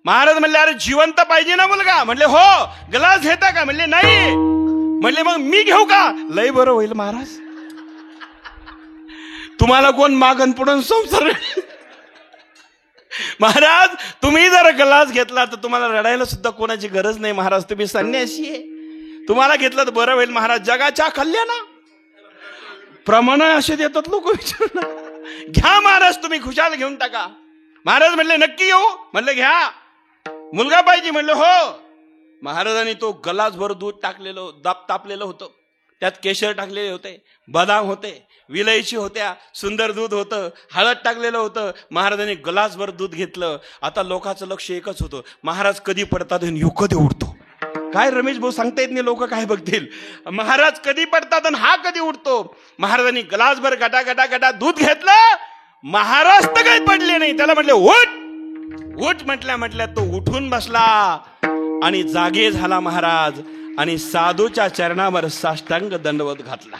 महाराज म्हणले, अरे जिवंत पाहिजे ना मुलगा? म्हणले, हो. ग्लास घेता का? म्हणले, नाही. म्हणले, मग मी घेऊ का? लय बरं होईल महाराज, तुम्हाला कोण मागण पुढून संसार. महाराज तुम्ही जर ग्लास घेतला तर तुम्हाला रडायला सुद्धा कोणाची गरज नाही महाराज. तुम्ही संन्यासी आहे, तुम्हाला घेतलं तर बरं होईल महाराज. जगाच्या कल्याणा प्रमाण असे देतात लोक. विचार घ्या महाराज, तुम्ही खुशाल घेऊन टाका. महाराज म्हणले, नक्की येऊ? म्हणले, घ्या. मुलगा पाहिजे? म्हणले, हो. महाराजांनी तो ग्लासभर दूध टाकलेलं, तापलेलं होतं. त्यात केशर टाकलेले होते, बदाम होते, विलायची होत्या, सुंदर दूध होतं, हळद टाकलेलं होतं. महाराजांनी ग्लासभर दूध घेतलं. आता लोकांचं लक्ष एकच होतं, महाराज कधी पडतात आणि ह्यो कधी उठतो. काय रमेश भाऊ सांगता येत नाही, लोक काय बघतील. महाराज कधी पडतात आणि हा कधी उठतो. महाराजांनी ग्लासभर गटा गटा गटा दूध घेतलं. महाराज तर काही पडले नाही. त्याला म्हटले, उठ उठ. म्हटल्या तो उठून बसला आणि जागे झाला महाराज, आणि साधूच्या चरणावर साष्टांग दंडवत घातला.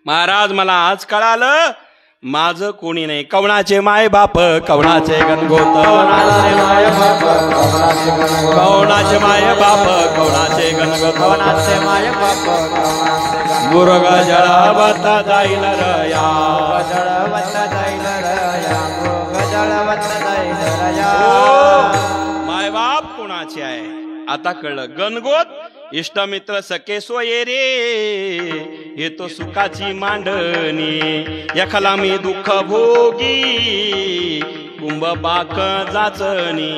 महाराज मला आज कळालं, माझं कोणी नाही. कवणाचे माय बाप, कवणाचे गणगोत, कवणाचे माय बाप, कवणाचे गणगोत, मुरग जळवत जाईल रया, माय बाप कोणाचे आहे आता कळलं. गणगोत इष्टमित्र सखे सोये रे, हे तो सुखाची मांडणी, यखला मी दुःख भोगी, कुंभ बाक जाचणी.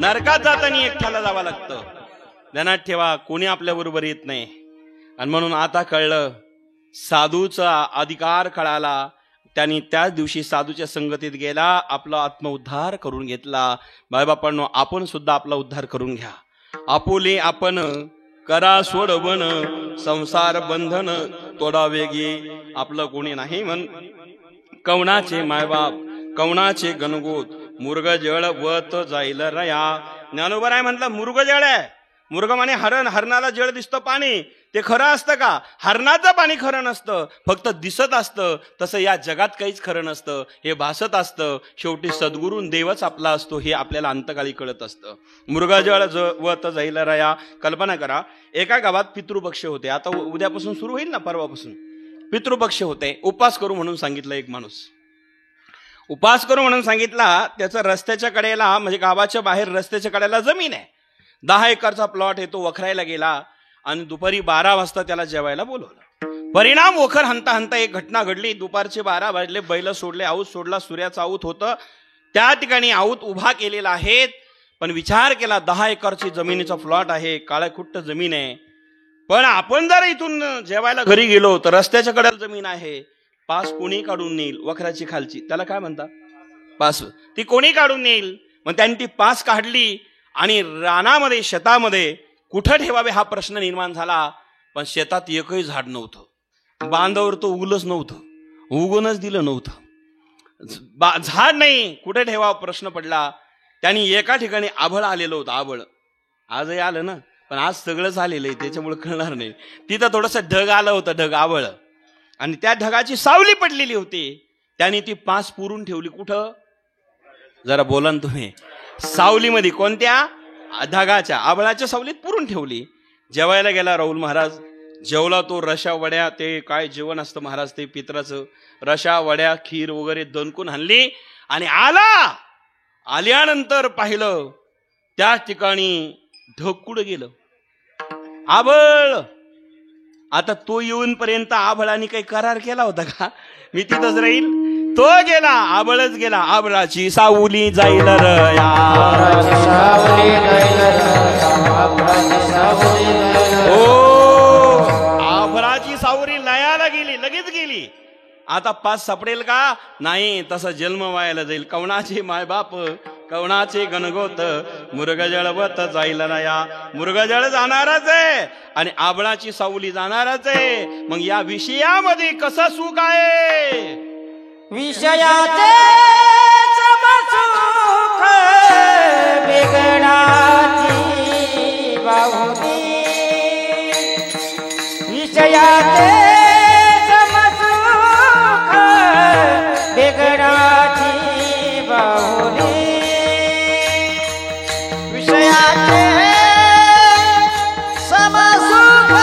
नरकात जातानी एकट्याला जावं लागतं. ध्यानात ठेवा, कोणी आपल्या बरोबर येत नाही. आणि म्हणून आता कळलं, साधूचा अधिकार कळाला. त्यांनी त्याच दिवशी साधूच्या संगतीत गेला, आपला आत्मउद्धार करून घेतला. बायबापांनो, आपण सुद्धा आपला उद्धार करून घ्या. आपुले आपण करा सोडवण, संसार बंधन तोडा वेगी, आपलं कोणी नाही म्हण. कवणाचे मायबाप, कवणाचे गणगोत, मुर्ग जळ वत जाईल रया. ज्ञानोबा आहे म्हटलं, मुर्ग जळ आहे. मुर्ग माने हरण, हरणाला जळ दिसतं पाणी, ते खरं असतं का? हरणाचं पाणी खरं नसतं, फक्त दिसत असतं. तसं या जगात काहीच खरं नसतं, हे भासत असतं. शेवटी सद्गुरू देवच आपला असतो, हे आपल्याला अंतकाळी कळत असतं. मुर्गाजळ वत जाईल रया. कल्पना करा, एका गावात पितृपक्ष होते. आता उद्यापासून सुरू होईल ना, परवापासून पितृपक्ष होते. उपास करू म्हणून सांगितलं एक माणूस. उपास करू म्हणून सांगितला. त्याचं रस्त्याच्या कडेला, म्हणजे गावाच्या बाहेर रस्त्याच्या कडेला जमीन आहे. 10 एकरचा प्लॉट आहे. तो वखरायला गेला आणि दुपारी 12 वाजता त्याला जेवायला बोलवलं. परिणाम, वखर हंता हंता एक घटना घडली. दुपारचे 12 वाजले, बैल सोडले, आऊत सोडला, सूर्याचा आऊत होतं. त्या ठिकाणी आऊत उभा केलेला आहे. पण विचार केला, 10 एकरची जमिनीचा प्लॉट आहे, काळ्याकुट्ट जमीन आहे. पण आपण जर इथून जेवायला घरी गेलो तर रस्त्याच्या कडेला जमीन आहे. पास कोणी काढून नेईल? वखराची खालची, त्याला काय म्हणतात? पास. ती कोणी काढून नेईल? मग त्यांनी ती पास काढली आणि रानामध्ये, शेतामध्ये कुठं ठेवावे हा प्रश्न निर्माण झाला. पण शेतात एकही झाड नव्हतं. बांधावर तो उगलंच नव्हतं, उगूनच दिलं नव्हतं. झाड नाही, कुठे ठेवावा प्रश्न पडला. त्यांनी एका ठिकाणी आभळ आलेलं होतं. आभळ आजही आलं ना, पण आज सगळंच आलेलं आहे, त्याच्यामुळे कळणार नाही. तिथं थोडंसं ढग आलं होतं, ढग आभळ, आणि त्या ढगाची सावली पडलेली होती. त्यांनी ती पास पुरून ठेवली. कुठं? जरा बोला ना तुम्ही. सावलीमध्ये, कोणत्या? धागाच्या, आबळाच्या सावलीत पुरून ठेवली. जेवायला गेला राहुल महाराज. जेवला तो. रशा वड्या, ते काय जेवण असतं महाराज ते पित्राचं, रशा वड्या खीर वगैरे दणकून आणली आणि आल्यानंतर पाहिलं त्या ठिकाणी ढग कुठं गेलं? आबळ. आता तो येऊनपर्यंत आबळाने काही करार केला होता का मी तिथंच राहील? तो गेला, आबळच गेला. आबळाची सावली जाईल रया, आबळाची सावली लयाला गेली, लगेच गेली. आता पास सापडेल का? नाही, तसा जन्म व्हायला जाईल. कवणाचे मायबाप, कवणाचे गणगोत, मुरगजळवत जाईल रया. मुरगजळ जाणारच आहे आणि आबळाची सावली जाणारच आहे. मग या विषयामध्ये कसं सुख आहे? विषयाचे समसुख बिघडाची बाहुली, विषयाचे समसुख बिघडाची बाहुली, विषयाचे समसुख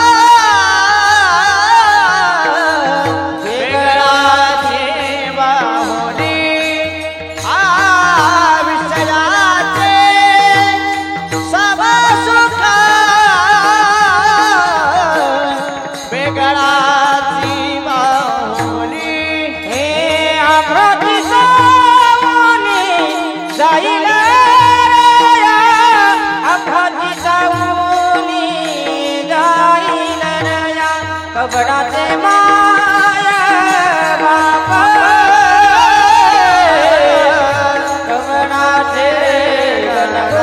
कवणाचे माया बापा, कवणाचे गणगोत्र,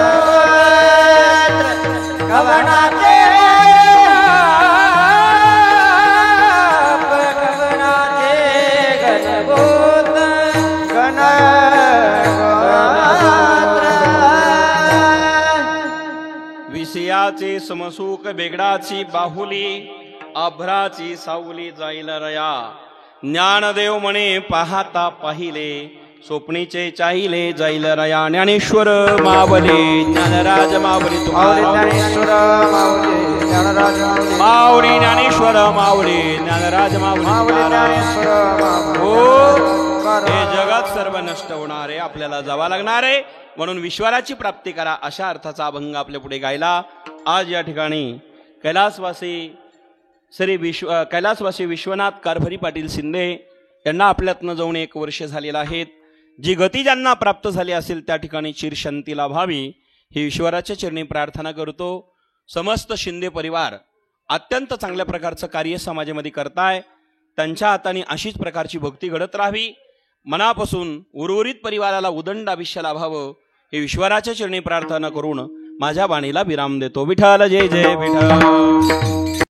कवणाचे कवणाचे गणगोत्र, गणगोत्र. विषयाचे समसुख बेगडाची बाहुली, आभ्राची सावली जाईल रया. ज्ञानदेव म्हणे पाहता पाहिले, स्वप्नीचे चाहिले जाईल रया. ज्ञानेश्वर मावले, ज्ञानराज मावले, ज्ञानेश्वर माऊली, ज्ञानराज मावली, ज्ञानेश्वर मावले, ज्ञानराज मावले. हो, हे जगात सर्व नष्ट होणार आहे, आपल्याला जावा लागणार आहे. म्हणून विश्वराची प्राप्ती करा, अशा अर्थाचा अभंग आपल्या पुढे गायला. आज या ठिकाणी कैलासवासी कैलासवासी विश्वनाथ कारभारी पाटील शिंदे यांना आपल्यातनं जाऊन 1 वर्ष झालेलं आहेत. जी गती ज्यांना प्राप्त झाली असेल त्या ठिकाणी चिरशांती लाभावी ही ईश्वराच्या चरणी प्रार्थना करतो. समस्त शिंदे परिवार अत्यंत चांगल्या प्रकारचं कार्य समाजामध्ये करताय. त्यांच्या हाताने अशीच प्रकारची भक्ती घडत राहावी. मनापासून उर्वरित परिवाराला उदंड आयुष्य लाभावं हे ईश्वराच्या चरणी प्रार्थना करून माझ्या वाणीला विराम देतो. विठ्ठल जय जय विठ्ठल.